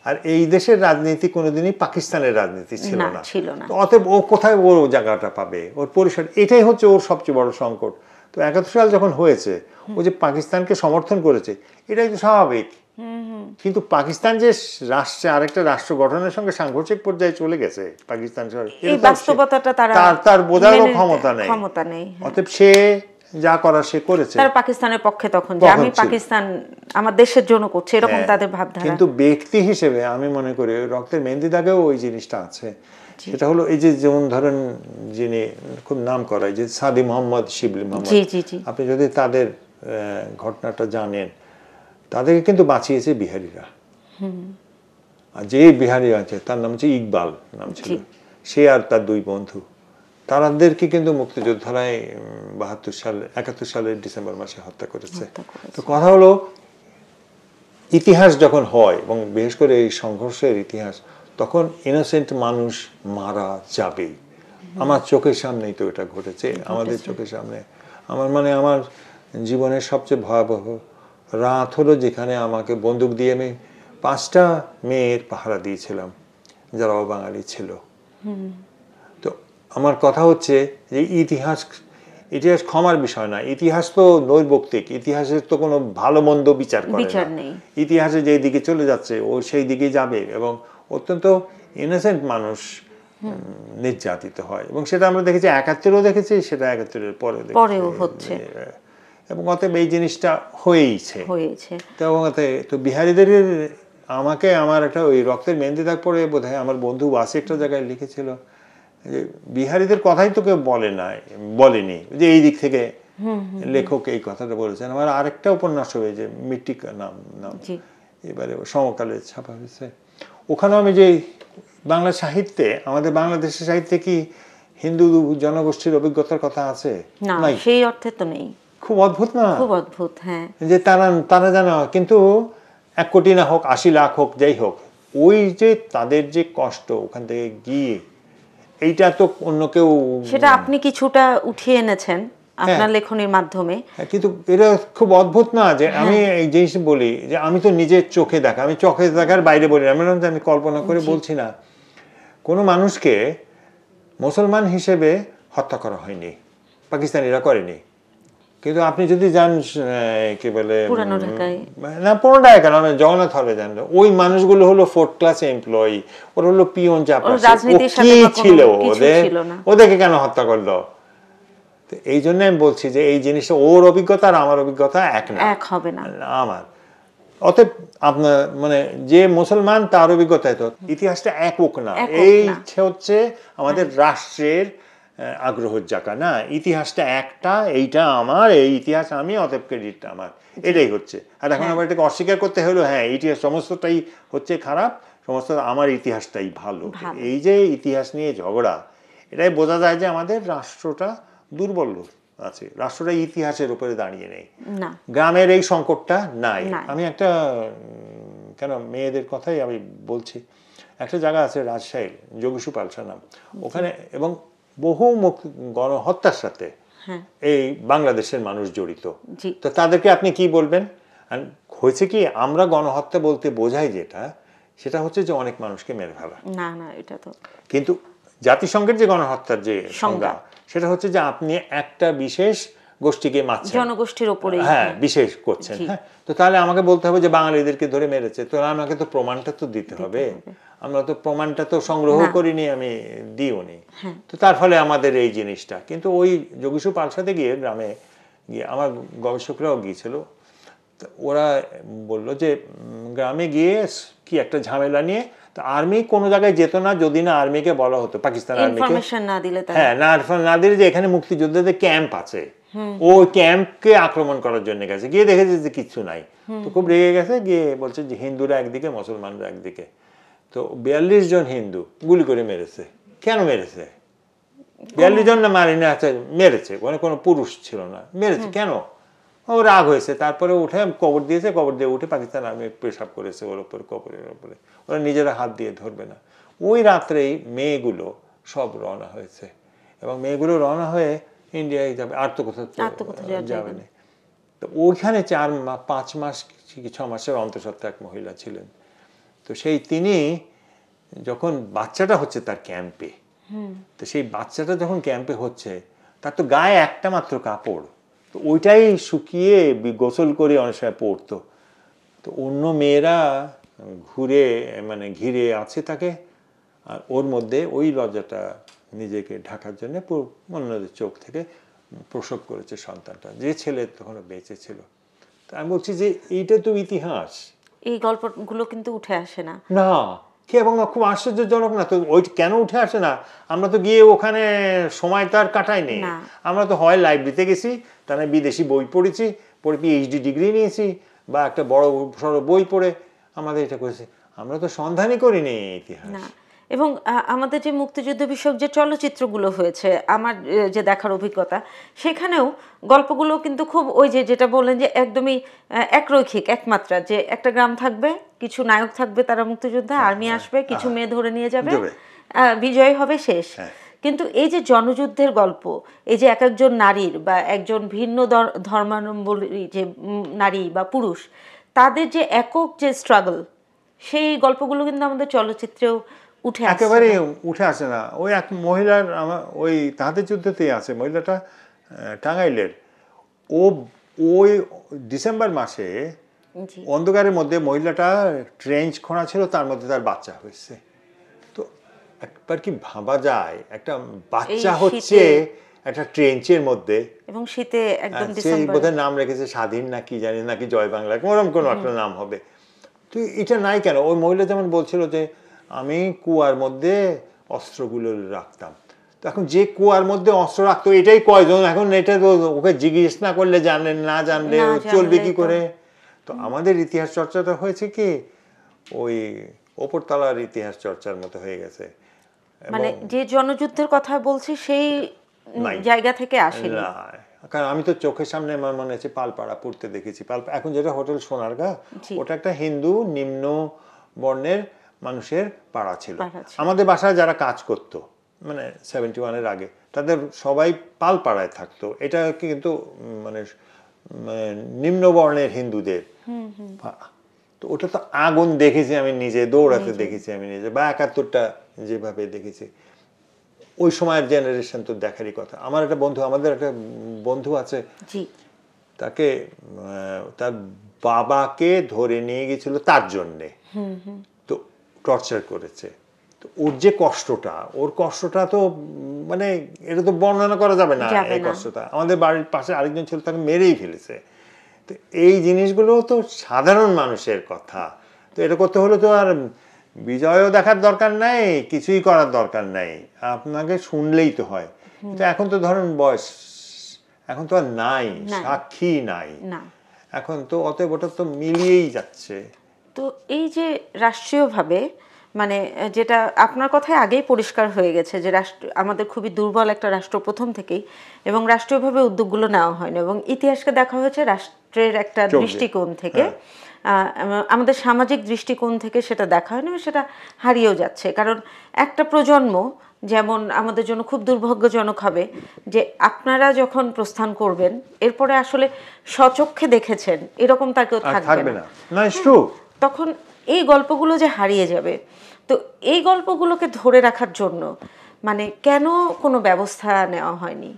Speaker 3: আর এই দেশের রাজনীতি কোনোদিনই পাকিস্তানের রাজনীতি ছিল না। অতএব ও কোথায় ওর জায়গাটা পাবে, ওর পরিসর, এটাই হচ্ছে ওর সবচেয়ে বড় সংকট। তো 71 সাল যখন হয়েছে, ও যে পাকিস্তানকে সমর্থন করেছে, এটাই তো স্বাভাবিক। কিন্তু পাকিস্তান যে রাষ্ট্রে আরেকটা রাষ্ট্র গঠনের সঙ্গে সাংঘর্ষিক পর্যায়ে চলে গেছে, পাকিস্তান তার বোঝারও ক্ষমতা নেই। অতএব সে যা করার সে করেছে।
Speaker 2: তারা পাকিস্তানের পক্ষে তখন, যে আমি পাকিস্তান আমার দেশের জন্য করছে, এরকম তাদের ভাবধারা।
Speaker 3: কিন্তু ব্যক্তি হিসেবে আমি মনে করি রক্তের মেহেন্দি দাগেও ওই জিনিসটা আছে। সেটা হলো এই যে, যেমন ধরেন যিনি খুব নাম করা, যে সাদি মোহাম্মদ, শিবলি মোহাম্মদ, আপনি যদি তাদের ঘটনাটা জানেন, তাদেরকে কিন্তু বাঁচিয়েছে বিহারিরা। আর যে বিহারি আছে তার নাম হচ্ছে ইকবাল নাম ছিল, সে আর তার 2 বন্ধু, তাদেরকে কিন্তু মুক্তিযোদ্ধারাই 71 সালের ডিসেম্বর মাসে হত্যা করেছে। তো কথা হলো, ইতিহাস যখন হয়, এবং বিশেষ করে এই সংঘর্ষের ইতিহাস, তখন ইনোসেন্ট মানুষ মারা যাবেই। আমার চোখের সামনেই তো এটা ঘটেছে, আমাদের চোখের সামনে। আমার জীবনের সবচেয়ে ভয়াবহ রাত হলো যেখানে আমাকে বন্দুক দিয়ে আমি 5টা মেয়ের পাহারা দিয়েছিলাম যারা অবাঙালি ছিল। তো আমার কথা হচ্ছে যে ইতিহাস ক্ষমার বিষয় না, ইতিহাস তো নৈর্ব্যক্তিক, ইতিহাসের তো কোনো ভালো মন্দ বিচার করে না। ইতিহাসে যেই দিকে চলে যাচ্ছে ও সেই দিকে যাবে, এবং অত্যন্ত ইনোসেন্ট মানুষ নির্যাতিত হয়, এবং সেটা আমরা দেখেছি 71-এও দেখেছি, সেটা 71-এর পরেও হচ্ছে, এবং অতএব এই জিনিসটা হয়েছে। তো বিহারিদের আমার একটা ওই রক্তের মেহেন্দি দাগ পড়ে বোধহয় আমার বন্ধু ওয়াসি একটা জায়গায় লিখেছিল যে বিহারিদের কথাই তো কেউ বলেনি, যে এই দিক থেকে লেখক এই কথাটা বলেছেন। আমার আরেকটা উপন্যাস হবে যে মিট্টিকা নাম এবারে সমকালে ছাপা হয়েছে, ওখানে আমি যে বাংলা সাহিত্যে, আমাদের বাংলাদেশের সাহিত্যে কি হিন্দু জনগোষ্ঠীর অভিজ্ঞতার কথা আছে?
Speaker 2: না, সেই অর্থে তো নেই।
Speaker 3: খুব অদ্ভুত না?
Speaker 2: খুব অদ্ভুত, হ্যাঁ।
Speaker 3: যে তারা জানে, কিন্তু 1 কোটি না হোক, 80 লাখ হোক, যাই হোক, ওই যে তাদের যে কষ্ট, ওখান থেকে গিয়ে এইটা তো অন্য কেউ,
Speaker 2: সেটা আপনি কিছুটা উঠিয়ে এনেছেন আপনার লেখনীর মাধ্যমে।
Speaker 3: কিন্তু এটা খুব অদ্ভুত না যে আমি এই জিনিস বলি যে আমি তো নিজের চোখে দেখা, আমি চোখে দেখার বাইরে বলি, আমি কল্পনা করে বলছি না। কোনো মানুষকে মুসলমান হিসেবে হত্যা করা হয়নি, পাকিস্তানিরা করেনি। কিন্তু আপনি যদি যান কি বলে
Speaker 2: পুরানো ঢাকায়,
Speaker 3: না পুরানো ঢাকায় কেন, জগন্নাথ হলে যান, ওই মানুষগুলো হলো 4th ক্লাস এমপ্লয়ি, ওরা হলো পিয়ন চাপরাশি, কি ছিল ওদেরকে কেন হত্যা করলো? এই জন্য আমি বলছি যে এই জিনিসটা ওর অভিজ্ঞতা আর আমার অভিজ্ঞতা এক
Speaker 2: হবে না
Speaker 3: আমার। অতএব আপনার মানে যে মুসলমান তার অভিজ্ঞতায় তো ইতিহাসটা একক না, এই হচ্ছে আমাদের রাষ্ট্রের আগ্রহের জায়গা না, ইতিহাসটা একটা, এইটা আমার, এই ইতিহাস আমি, অতএব ক্রেডিটটা আমার, এটাই হচ্ছে। আর এখন আবার এটাকে অস্বীকার করতে হলো, হ্যাঁ ইতিহাস সমস্তটাই হচ্ছে খারাপ, সমস্ত আমার ইতিহাসটাই ভালো। এই যে ইতিহাস নিয়ে ঝগড়া, এটাই বোঝা যায় যে আমাদের রাষ্ট্রটা দুর্বল আছে, রাষ্ট্রটা ইতিহাসের উপরে দাঁড়িয়ে নেই। গ্রামের এই সংকটটা নাই। আমি একটা কেন মেয়েদের কথাই আমি বলছি, একটা জায়গা আছে রাজশাহীর, যোগীশু পালসা নাম, ওখানে এবং বহু গণহত্যার সাথে এই বাংলাদেশের মানুষ জড়িত। তো তাদেরকে আপনি কি বলবেন? হয়েছে কি, আমরা গণহত্যা বলতে বোঝাই যেটা, সেটা হচ্ছে যে অনেক মানুষকে মেরে ফেলা।
Speaker 2: না না, এটা তো
Speaker 3: কিন্তু জাতিসংঘের যে গণহত্যার যে সংজ্ঞা, সেটা হচ্ছে যে আপনি একটা বিশেষ গোষ্ঠীকে মারছেন,
Speaker 2: জনগোষ্ঠীর উপরে
Speaker 3: বিশেষ করছেন। তো তাহলে আমাকে বলতে হবে যে বাঙালিদেরকে ধরে মেরেছে, তো আমাকে তো প্রমাণটা তো দিতে হবে। আমরা তো প্রমাণটা তো সংগ্রহ করিনি, আমি দিও নি। তো তার ফলে আমাদের এই জিনিসটা, কিন্তু ওই যোগীশু পালসাতে গিয়ে গ্রামে গিয়ে আমার গবেষকরাও গিয়েছিল, ওরা বলল যে গ্রামে গিয়ে কি একটা ঝামেলা নিয়ে আর্মি কোনো জায়গায় যেত না যদি না আর্মিকে বলা হতো, পাকিস্তান আর্মিকে না দিলে যে এখানে মুক্তিযোদ্ধাদের ক্যাম্প আছে, ওই ক্যাম্পকে আক্রমণ করার জন্য গেছে, গিয়ে দেখেছে যে কিচ্ছু নাই। তো খুব রেগে গেছে, গিয়ে বলছে যে হিন্দুরা একদিকে মুসলমানরা একদিকে। তো 42 জন হিন্দু গুলি করে মেরেছে। কেন মেরেছে? 42 জন না মারিনি, আছে মেরেছে, কোনো পুরুষ ছিল না, মেরেছে কেন? ও রাগ হয়েছে, তারপরে উঠে কবর দিয়েছে, কবর দিয়ে উঠে পাকিস্তান আর্মি পেশাব করেছে ওর উপরে, কবরের উপরে। ওরা নিজেরা হাত দিয়ে ধরবে না। ওই রাত্রেই মেয়েগুলো সব রওনা হয়েছে, এবং মেয়েগুলো রওনা হয়ে ইন্ডিয়ায় যাবে, আর তো কোথাও যাবে না। তো ওইখানে 5 মাস কি 6 মাসের অন্তঃসত্ত্বা এক মহিলা ছিলেন। তো সেই তিনি যখন বাচ্চাটা হচ্ছে তার ক্যাম্পে, তো সেই বাচ্চাটা যখন ক্যাম্পে হচ্ছে, তার তো গায়ে একটা মাত্র কাপড়, তো ওইটাই শুকিয়ে গোসল করে অনেক সময় পড়তো। তো অন্য মেয়েরা ঘিরে আছে তাকে, আর ওর মধ্যে ওই লজ্জাটা নিজেকে ঢাকার জন্য অন্যদের চোখ থেকে প্রসব করেছে সন্তানটা, যে ছেলে তখন বেঁচে ছিল। তা আমি বলছি যে এইটা তো ইতিহাস,
Speaker 2: এই গল্পগুলো কিন্তু উঠে আসে না।
Speaker 3: না কি, এবং খুব আশ্চর্যজনক না তো, ওই কেন উঠে আসে না? আমরা তো গিয়ে ওখানে সময় তার কাটাইনি, আমরা তো হয় লাইব্রেরিতে গেছি, তাহলে বিদেশি বই পড়েছি, পড়ে PhD ডিগ্রি নিয়েছি, বা একটা বড় সড়ো বই পড়ে আমাদের এটা করেছি, আমরা তো সন্ধানই করিনি ইতিহাস।
Speaker 2: এবং আমাদের যে মুক্তিযুদ্ধ বিষয়ক যে চলচ্চিত্রগুলো হয়েছে, আমার যে দেখার অভিজ্ঞতা, সেখানেও গল্পগুলো কিন্তু খুব ওই যেটা বললেন যে একদমই একরৈখিক, একমাত্রা, যে একটা গ্রাম থাকবে, কিছু নায়ক থাকবে, তারা মুক্তিযোদ্ধা, আর্মি আসবে, কিছু মেয়ে ধরে নিয়ে যাবে, বিজয় হবে, শেষ। কিন্তু এই যে জনযুদ্ধের গল্প, এই যে এক একজন নারীর বা একজন ভিন্ন ধর্মাবলম্বী যে নারী বা পুরুষ, তাদের যে একক যে স্ট্রাগল, সেই গল্পগুলো কিন্তু আমাদের চলচ্চিত্রেও
Speaker 3: একেবারে উঠে আসে না। ওই এক মহিলার, ওই তাহাদের যুদ্ধতেই আছে, মহিলাটা টাঙ্গাইলের, ওই ডিসেম্বর মাসে অন্ধকারের মধ্যে মহিলাটা ট্রেঞ্চ খোঁড়া ছিল, তার মধ্যে তার বাচ্চা হয়েছে। তো একবার কি ভাবা যায়, একটা বাচ্চা হচ্ছে একটা ট্রেঞ্চের মধ্যে,
Speaker 2: এবং শীতে একদম
Speaker 3: বোধহয় নাম রেখেছে স্বাধীন নাকি জানি, নাকি জয় বাংলা, ওরকম কোনো একটা নাম হবে। তো এটা নাই কেন? ওই মহিলা যেমন বলছিল যে আমি কুয়ার মধ্যে অস্ত্রগুলো রাখতাম, তো এখন যে কুয়ার মধ্যে অস্ত্র রাখতো এটাই কয়জন? এখন এটা তো ওকে জিজ্ঞেস না করলে, জানলেন না জানলে চলবে কি করে? তো আমাদের ইতিহাস চর্চাটা হয়েছে কি ওই ওপরতলার ইতিহাস চর্চার মতো হয়ে গেছে,
Speaker 2: মানে যে জনযুদ্ধের কথা বলছি সেই জায়গা থেকে আসেনি।
Speaker 3: কারণ আমি তো চোখের সামনে আমার মনে হচ্ছে পালপাড়া পড়তে দেখেছি, এখন যেটা হোটেল সোনারগাঁ, ওটা একটা হিন্দু নিম্ন বর্ণের মানুষের পাড়া ছিল। আমাদের বাসায় যারা কাজ করতো, মানে 71-এর আগে তাদের সবাই পালপাড়ায় থাকতো। এটা কিন্তু মানে নিম্নবর্ণের হিন্দুদের। তো ওটা তো আগুন দেখেছি আমি নিজে, দৌড়াতে দেখেছি আমি নিজে, বা 71টা যেভাবে দেখেছি, ওই সময়ের জেনারেশন তো দেখারই কথা। আমাদের একটা বন্ধু আছে, তাকে তার বাবাকে ধরে নিয়ে গেছিল তার জন্যে, তো টর্চার করেছে। তো ওর যে কষ্টটা, ওর কষ্টটা তো মানে এটা তো বর্ণনা করা যাবে না। এই কষ্টটা আমাদের বাড়ির পাশে আরেকজন ছিল, তাকে মেরেই ফেলেছে। তো এই জিনিসগুলো তো সাধারণ মানুষের কথা। তো এটা করতে হলে তো আর বিজয়ও দেখার দরকার নাই, কিছুই করার দরকার নাই, আপনাকে শুনলেই তো হয়। এটা এখন তো ধরেন বয়স এখন তো আর নাই, সাক্ষী নাই এখন, তো অতএব ওটা তো মিলিয়েই যাচ্ছে।
Speaker 2: তো এই যে রাষ্ট্রীয়ভাবে মানে যেটা আপনার কথায় আগেই পরিষ্কার হয়ে গেছে যে আমাদের খুবই দুর্বল একটা রাষ্ট্র প্রথম থেকেই, এবং রাষ্ট্রীয়ভাবে উদ্যোগগুলো নেওয়া হয়নি, এবং ইতিহাসকে দেখা হয়েছে রাষ্ট্রের একটা দৃষ্টিকোণ থেকে, আমাদের সামাজিক দৃষ্টিকোণ থেকে সেটা দেখা হয়নি, সেটা হারিয়েও যাচ্ছে। কারণ একটা প্রজন্ম যেমন আমাদের জন্য খুব দুর্ভাগ্যজনক হবে যে আপনারা যখন প্রস্থান করবেন এরপরে আসলে স্বচক্ষে দেখেছেন এরকম তার কেউ থাকবে না, তখন এই গল্পগুলো যে হারিয়ে যাবে। তো এই গল্পগুলোকে ধরে রাখার জন্য মানে কেন কোনো ব্যবস্থা নেওয়া হয়নি?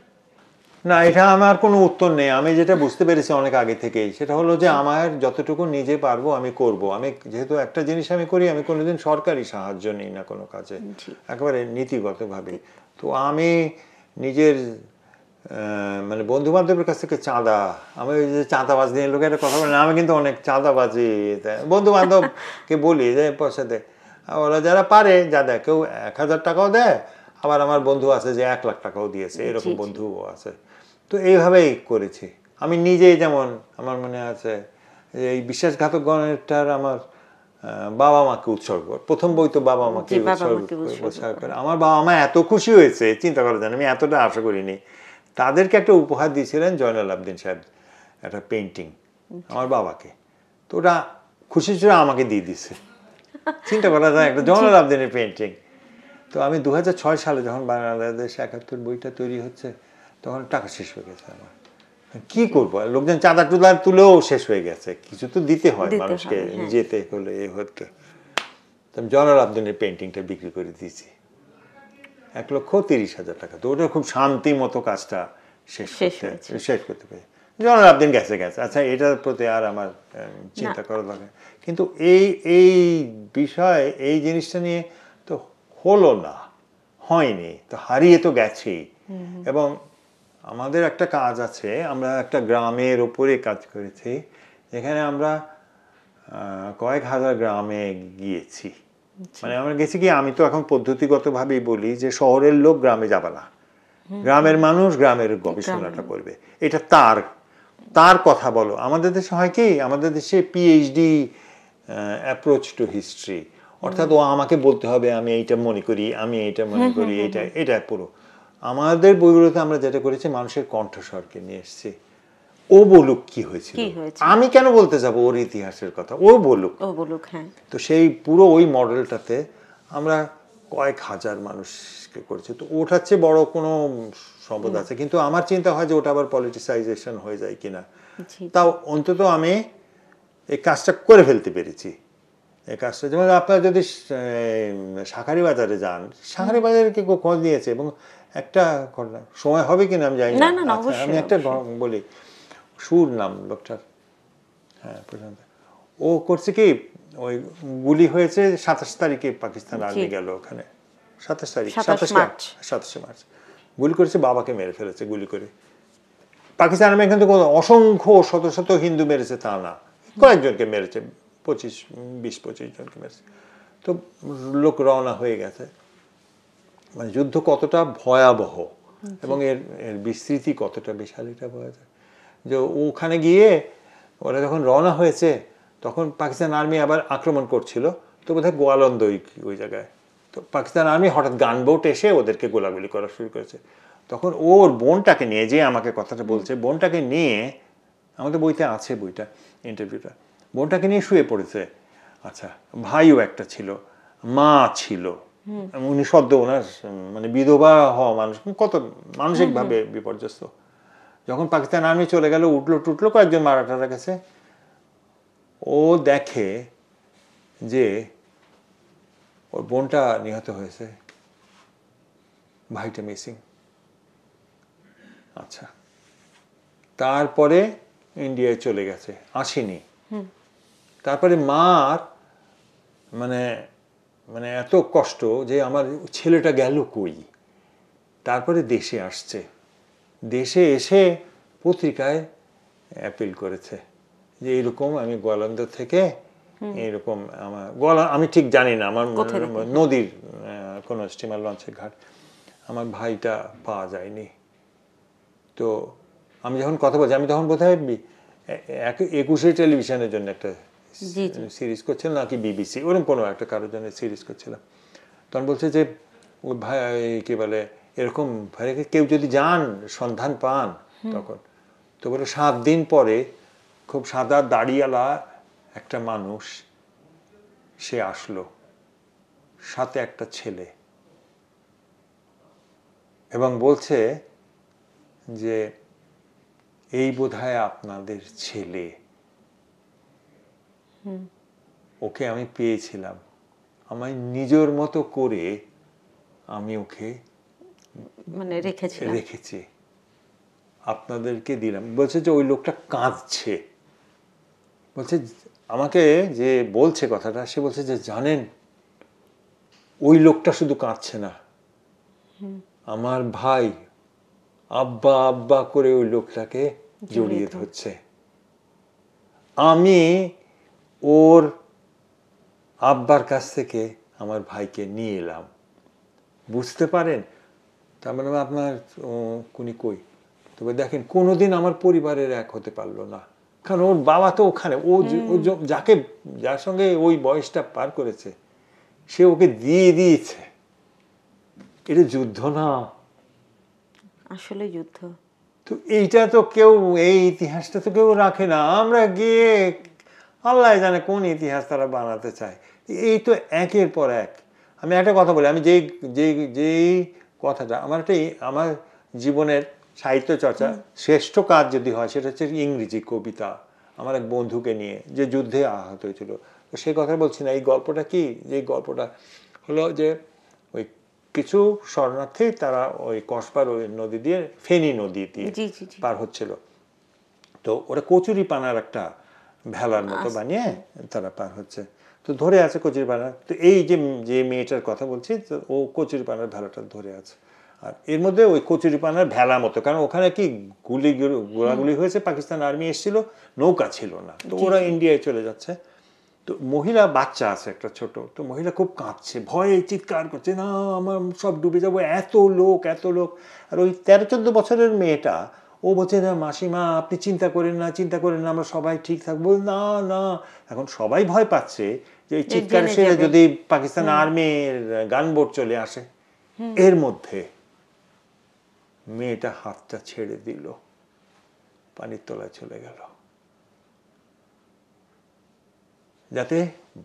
Speaker 3: না, এটা আমার কোনো উত্তর নেই। আমি যেটা বুঝতে পেরেছি অনেক আগে থেকেই, সেটা হলো যে আমার যতটুকু নিজে পারবো আমি করব। আমি যেহেতু একটা জিনিস আমি করি, আমি কোনোদিন সরকারি সাহায্য নিই না কোনো কাজে, একেবারে নীতিগতভাবে। তো আমি নিজের মানে বন্ধু বান্ধবের কাছ থেকে চাঁদা, আমি ওই যে চাঁদাবাজ নিয়ে লোকের একটা কথা বলে না, আমি কিন্তু অনেক চাঁদাবাজি বন্ধু বান্ধবকে বলি যে পয়সা দে, ওরা যারা পারে যা দেয়, কেউ 1000 টাকাও দেয়, আবার আমার বন্ধু আছে যে 1 লাখ টাকাও দিয়েছে, এরকম বন্ধুও আছে। তো এইভাবেই করেছি আমি নিজেই। যেমন আমার মনে আছে যে এই বিশ্বাসঘাতকগণেরটার আমার বাবা মাকে উৎসর্গ, প্রথম বই তো বাবা মাকে উৎসর্গ করে। আমার বাবা মা এত খুশি হয়েছে, চিন্তা করা যায় না, আমি এতটা আশা করিনি। তাদেরকে একটা উপহার দিয়েছিলেন জয়নাল আবদিন সাহেব, একটা পেন্টিং আমার বাবাকে। তো ওটা খুশি ছিল, আমাকে দিয়ে দিছে। চিন্তা করা যায়, একটা জয়নাল আবদিনের পেন্টিং। তো আমি 2006 সালে যখন বাংলাদেশ 71 বইটা তৈরি হচ্ছে, তখন টাকা শেষ হয়ে গেছে আমার। কি করবো, লোকজন চাঁদা টুদা তুলেও শেষ হয়ে গেছে, কিছু তো দিতে হয় মানুষকে, যেতে হলে এ হতে। জয়নাল আবদিনের পেন্টিংটা বিক্রি করে দিয়েছি 1,30,000 টাকা। তো ওটা খুব শান্তি মতো কাজটা শেষ করতে পেরে। জয়নাল আবদিন গেছে। আচ্ছা, এটার প্রতি আর আমার চিন্তা করা দরকার। কিন্তু এই বিষয়, এই জিনিসটা নিয়ে তো হলো না, হয়নি, তো হারিয়ে তো গেছেই। এবং আমাদের একটা কাজ আছে, আমরা একটা গ্রামের ওপরে কাজ করেছি, যেখানে আমরা কয়েক হাজার গ্রামে গিয়েছি। মানে আমরা গেছি কি, আমি তো এখন পদ্ধতিগতভাবেই বলি যে শহরের লোক গ্রামে যাবে না, গ্রামের মানুষ গ্রামের গবেষণাটা করবে, এটা তার কথা বলো। আমাদের দেশে হয় কি, আমাদের দেশে পিএইচডি অ্যাপ্রোচ টু হিস্ট্রি, অর্থাৎ ও আমাকে বলতে হবে আমি এইটা মনে করি, আমি এইটা মনে করি, এটা পুরো। আমাদের বইগুলোতে আমরা যেটা করেছি, মানুষের কণ্ঠস্বরকে নিয়ে এসেছি। ও বলুক কি হয়েছিল, আমি কেন বলতে যাব ওর ইতিহাসের কথা, ও বলুক। তো সেই পুরো ওই মডেলটাতে আমরা কয়েক হাজার মানুষকে করেছি। তো ওটার চেয়ে বড় কোনো সম্পদ আছে, কিন্তু আমার চিন্তা হয় যে ওটা আবার পলিটিসাইজেশন হয়ে যায় কিনা। তাও অন্তত আমি এই কাজটা করে ফেলতে পেরেছি। এই কাজটা, যেমন আপনারা যদি শাঁখারি বাজারে যান, শাঁখারি বাজারে কেউ খোঁজ নিয়েছে, এবং একটা সময় হবে কিনা আমি জানি না, আমি একটা বলি, সুর নাম লোকটার, হ্যাঁ প্রশান্ত, ও করছে কি, ওই গুলি হয়েছে 27 তারিখে পাকিস্তান আর্মি গেল ওখানে, 27 মার্চ গুলি করেছে, বাবাকে মেরে ফেলেছে গুলি করে। পাকিস্তান আর্মি এখান থেকে অসংখ্য শত শত হিন্দু মেরেছে তা না, কয়েকজনকে মেরেছে, 20-25 জনকে মেরেছে। তো লোক রওনা হয়ে গেছে। মানে যুদ্ধ কতটা ভয়াবহ এবং এর বিস্তৃতি কতটা বিশাল, এটা বোঝা যায়। যে ওখানে গিয়ে ওরা যখন রওনা হয়েছে, তখন পাকিস্তান আর্মি আবার আক্রমণ করছিল, তো বোধহয় গোয়ালন্দ ওই জায়গায়। তো পাকিস্তান আর্মি হঠাৎ গানবোট এসে ওদেরকে গোলাগুলি করা শুরু করেছে। তখন ওর বোনটাকে নিয়ে, যে আমাকে কথাটা বলছে, বোনটাকে নিয়ে, আমাদের বইতে আছে বইটা, ইন্টারভিউটা, বোনটাকে নিয়ে শুয়ে পড়েছে। আচ্ছা, ভাইও একটা ছিল, মা ছিল, উনি সদ্য ওনার মানে বিধবা হওয়া মানুষ, কত মানসিকভাবে বিপর্যস্ত। যখন পাকিস্তান আর্মি চলে গেল, উঠলো টুটলো, কয়েকজন মারা টারা গেছে, ও দেখে যে ওর বোনটা নিহত হয়েছে, ভাইটা মিসিং। আচ্ছা, তারপরে ইন্ডিয়ায় চলে গেছে, আসেনি। তারপরে মার মানে মানে এত কষ্ট যে আমার ছেলেটা গেল কই। তারপরে দেশে আসছে, দেশে এসে পত্রিকায় অ্যাপিল করেছে যে এইরকম আমি গোয়ালন্দর থেকে এইরকম আমার আমি ঠিক জানি না, আমার নদীর কোনো স্টিমার লঞ্চের ঘাট, আমার ভাইটা পাওয়া যায়নি। তো আমি যখন কথা বলছি, আমি তখন বোধহয় 21 টেলিভিশনের জন্য একটা সিরিজ করছিলাম, নাকি বিবিসি, ওরকম কোনো একটা কারোর জন্য সিরিজ করছিলাম। তখন বলছে যে ওই ভাই কি বলে এরকম ভাইকে কেউ যদি যান সন্ধান পান, তখন তো বলে 7 দিন পরে খুব সাদা দাড়িওয়ালা একটা মানুষ সে আসলো, সাথে একটা ছেলে, এবং বলছে যে এই বোধহয় আপনাদের ছেলে, ওকে আমি পেয়েছিলাম, আমার নিজের মতো করে আমি ওকে
Speaker 2: মানে
Speaker 3: রেখেছি, আপনাদেরকে দিলাম। বলছে যে ওই লোকটা কাঁদছে, বলছে আমাকে যে বলছে কথাটা, সে বলছে যে জানেন ওই লোকটা শুধু কাঁদছে না, আমার ভাই আব্বা আব্বা করে ওই লোকটাকে জড়িয়ে ধরছে। আমি ওর আব্বার কাছ থেকে আমার ভাইকে নিয়ে এলাম, বুঝতে পারেন? তার মানে আপনার কোনি কই। তবে দেখেন কোনোদিন আমার পরিবারের এক হতে পারলো না, কারণ ওর বাবা তো ওখানে, ও যার সঙ্গে ওই বয়সটা পার করেছে সে ওকে দিয়ে দিয়েছে। এটা যুদ্ধ না,
Speaker 2: আসলে যুদ্ধ।
Speaker 3: তো এইটা তো কেউ, এই ইতিহাসটা তো কেউ রাখে না। আমরা গিয়ে আল্লাহ জানে কোন ইতিহাস তারা বানাতে চায়। এই তো একের পর এক। আমি একটা কথা বলি, আমি যেই কথাটা আমার জীবনের সাহিত্য চর্চা শ্রেষ্ঠ কাজ যদি হয় সেটা হচ্ছে ইংরেজি কবিতা, আমার এক বন্ধুকে নিয়ে যে যুদ্ধে আহত হয়েছিল। তো সেই কথা বলছি না, এই গল্পটা কি, যে গল্পটা হলো যে ওই কিছু শরণার্থী তারা ওই কসবার ওই নদী দিয়ে, ফেনী নদী দিয়ে পার হচ্ছিল। তো ওরা কচুরি পানার একটা ভেলার মতো বানিয়ে তারা পার হচ্ছে, তো ধরে আছে কচুরি পানা। তো এই যে মেয়েটার কথা বলছি, ও কচুরি পানার ভেলাটা ধরে আছে, আর এর মধ্যে ওই কচুরি পানার ভেলা মতো, কারণ ওখানে কি গোলাগুলি হয়েছে, পাকিস্তান আর্মি এসেছিল, নৌকা ছিল না, তো ওরা ইন্ডিয়ায় চলে যাচ্ছে। তো মহিলা বাচ্চা আছে একটা ছোট, তো মহিলা খুব কাঁদছে, ভয়ে চিৎকার করছে, না আমার সব ডুবে যাবো, এত লোক। আর ওই 13-14 বছরের মেয়েটা, ও বলছে না মাসিমা আপনি চিন্তা করেন না, আমরা সবাই ঠিক থাকবো। না না, এখন সবাই ভয় পাচ্ছে যে এই চিৎকার সেরে যদি পাকিস্তান আর্মির গানবোট চলে আসে। এর মধ্যে মেয়েটা হাতটা ছেড়ে দিল, পানির তলায় চলে গেল, যাতে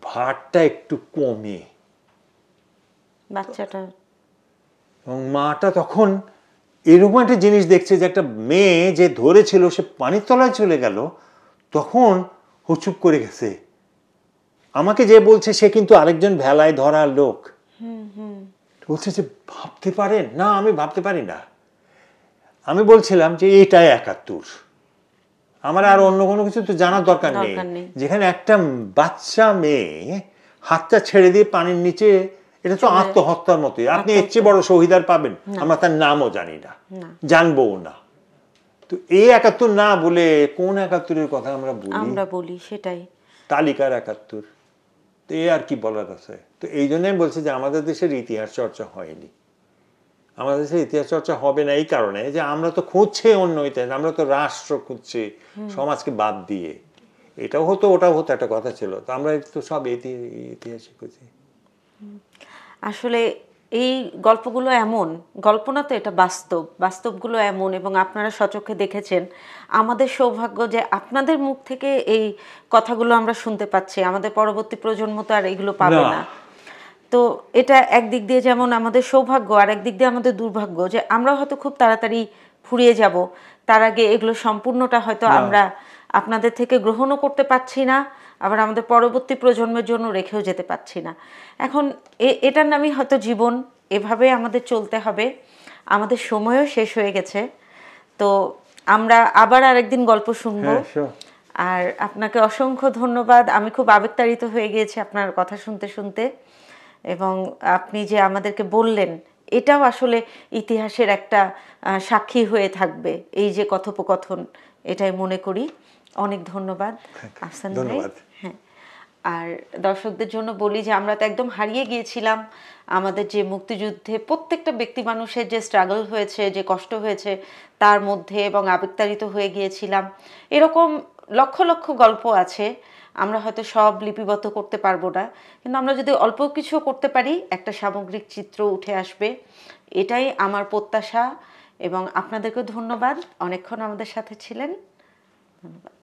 Speaker 3: ভারটা একটু কমে
Speaker 2: বাচ্চাটা।
Speaker 3: এবং মাটা তখন এরকম একটা জিনিস দেখছে যে একটা মেয়ে যে ধরেছিল সে পানির তলায় চলে গেল, তখন হুচুপ করে গেছে। আমাকে যে বলছে সে কিন্তু আরেকজন ভেলায় ধরা লোক, বলছে যে ভাবতে পারেন না, আমি ভাবতে পারি না। আমি বলছিলাম যে এইটাই 71, আমার আর অন্য কোনো কিছু তো জানার দরকার নেই, যেখানে একটা বাচ্চা মেয়ে হাতটা ছেড়ে দিয়ে পানির নিচে, এটা তো আত্মহত্যার মতোই। আপনি এর চেয়ে বড় শহীদার পাবেন? আমরা তার নামও জানি না, জানবও না। তো এই 71 না বলে কোন 71-এর কথা আমরা বলি?
Speaker 2: সেটাই
Speaker 3: তালিকার 71। তো এ আর কি বলার আছে? তো এই জন্যই বলছি যে আমাদের দেশের ইতিহাস চর্চা হয়নি। আমাদের দেশের ইতিহাস চর্চা হবে না এই কারণে যে আমরা তো খুঁজছি অন্য ইতিহাস, আমরা তো রাষ্ট্র খুঁজছি সমাজকে বাদ দিয়ে। এটাও হতো ওটাও হতো, একটা কথা ছিল। তো আমরা তো সব ইতিহাস খুঁজি।
Speaker 2: আসলে এই গল্পগুলো এমন গল্প না, তো এটা বাস্তবগুলো এমন, এবং আপনারা সচক্ষে দেখেছেন। আমাদের সৌভাগ্য যে আপনাদের মুখ থেকে এই কথাগুলো আমরা শুনতে পাচ্ছি, আমাদের পরবর্তী প্রজন্ম তো আর এগুলো পাবে না। তো এটা একদিক দিয়ে যেমন আমাদের সৌভাগ্য, আর একদিক দিয়ে আমাদের দুর্ভাগ্য যে আমরা হয়তো খুব তাড়াতাড়ি ফুরিয়ে যাব, তার আগে এগুলো সম্পূর্ণটা হয়তো আমরা আপনাদের থেকে গ্রহণও করতে পারছি না, আবার আমাদের পরবর্তী প্রজন্মের জন্য রেখেও যেতে পারছি না। এখন এটার নামই হয়তো জীবন, এভাবে আমাদের চলতে হবে। আমাদের সময়ও শেষ হয়ে গেছে, তো আমরা আবার আরেকদিন গল্প শুনবো। আর আপনাকে অসংখ্য ধন্যবাদ। আমি খুব আবেগতাড়িত হয়ে গিয়েছি আপনার কথা শুনতে শুনতে, এবং আপনি যে আমাদেরকে বললেন এটাও আসলে ইতিহাসের একটা সাক্ষী হয়ে থাকবে, এই যে কথোপকথন, এটাই মনে করি। অনেক ধন্যবাদ আহসান ভাই। হ্যাঁ, আর দর্শকদের জন্য বলি যে আমরা তো একদম হারিয়ে গিয়েছিলাম আমাদের যে মুক্তিযুদ্ধে প্রত্যেকটা ব্যক্তি মানুষের যে স্ট্রাগল হয়েছে, যে কষ্ট হয়েছে তার মধ্যে, এবং আবেগতাড়িত হয়ে গিয়েছিলাম। এরকম লক্ষ লক্ষ গল্প আছে, আমরা হয়তো সব লিপিবদ্ধ করতে পারবো না, কিন্তু আমরা যদি অল্প কিছু করতে পারি একটা সামগ্রিক চিত্র উঠে আসবে, এটাই আমার প্রত্যাশা। এবং আপনাদেরকেও ধন্যবাদ, অনেকক্ষণ আমাদের সাথে ছিলেন। ধন্যবাদ।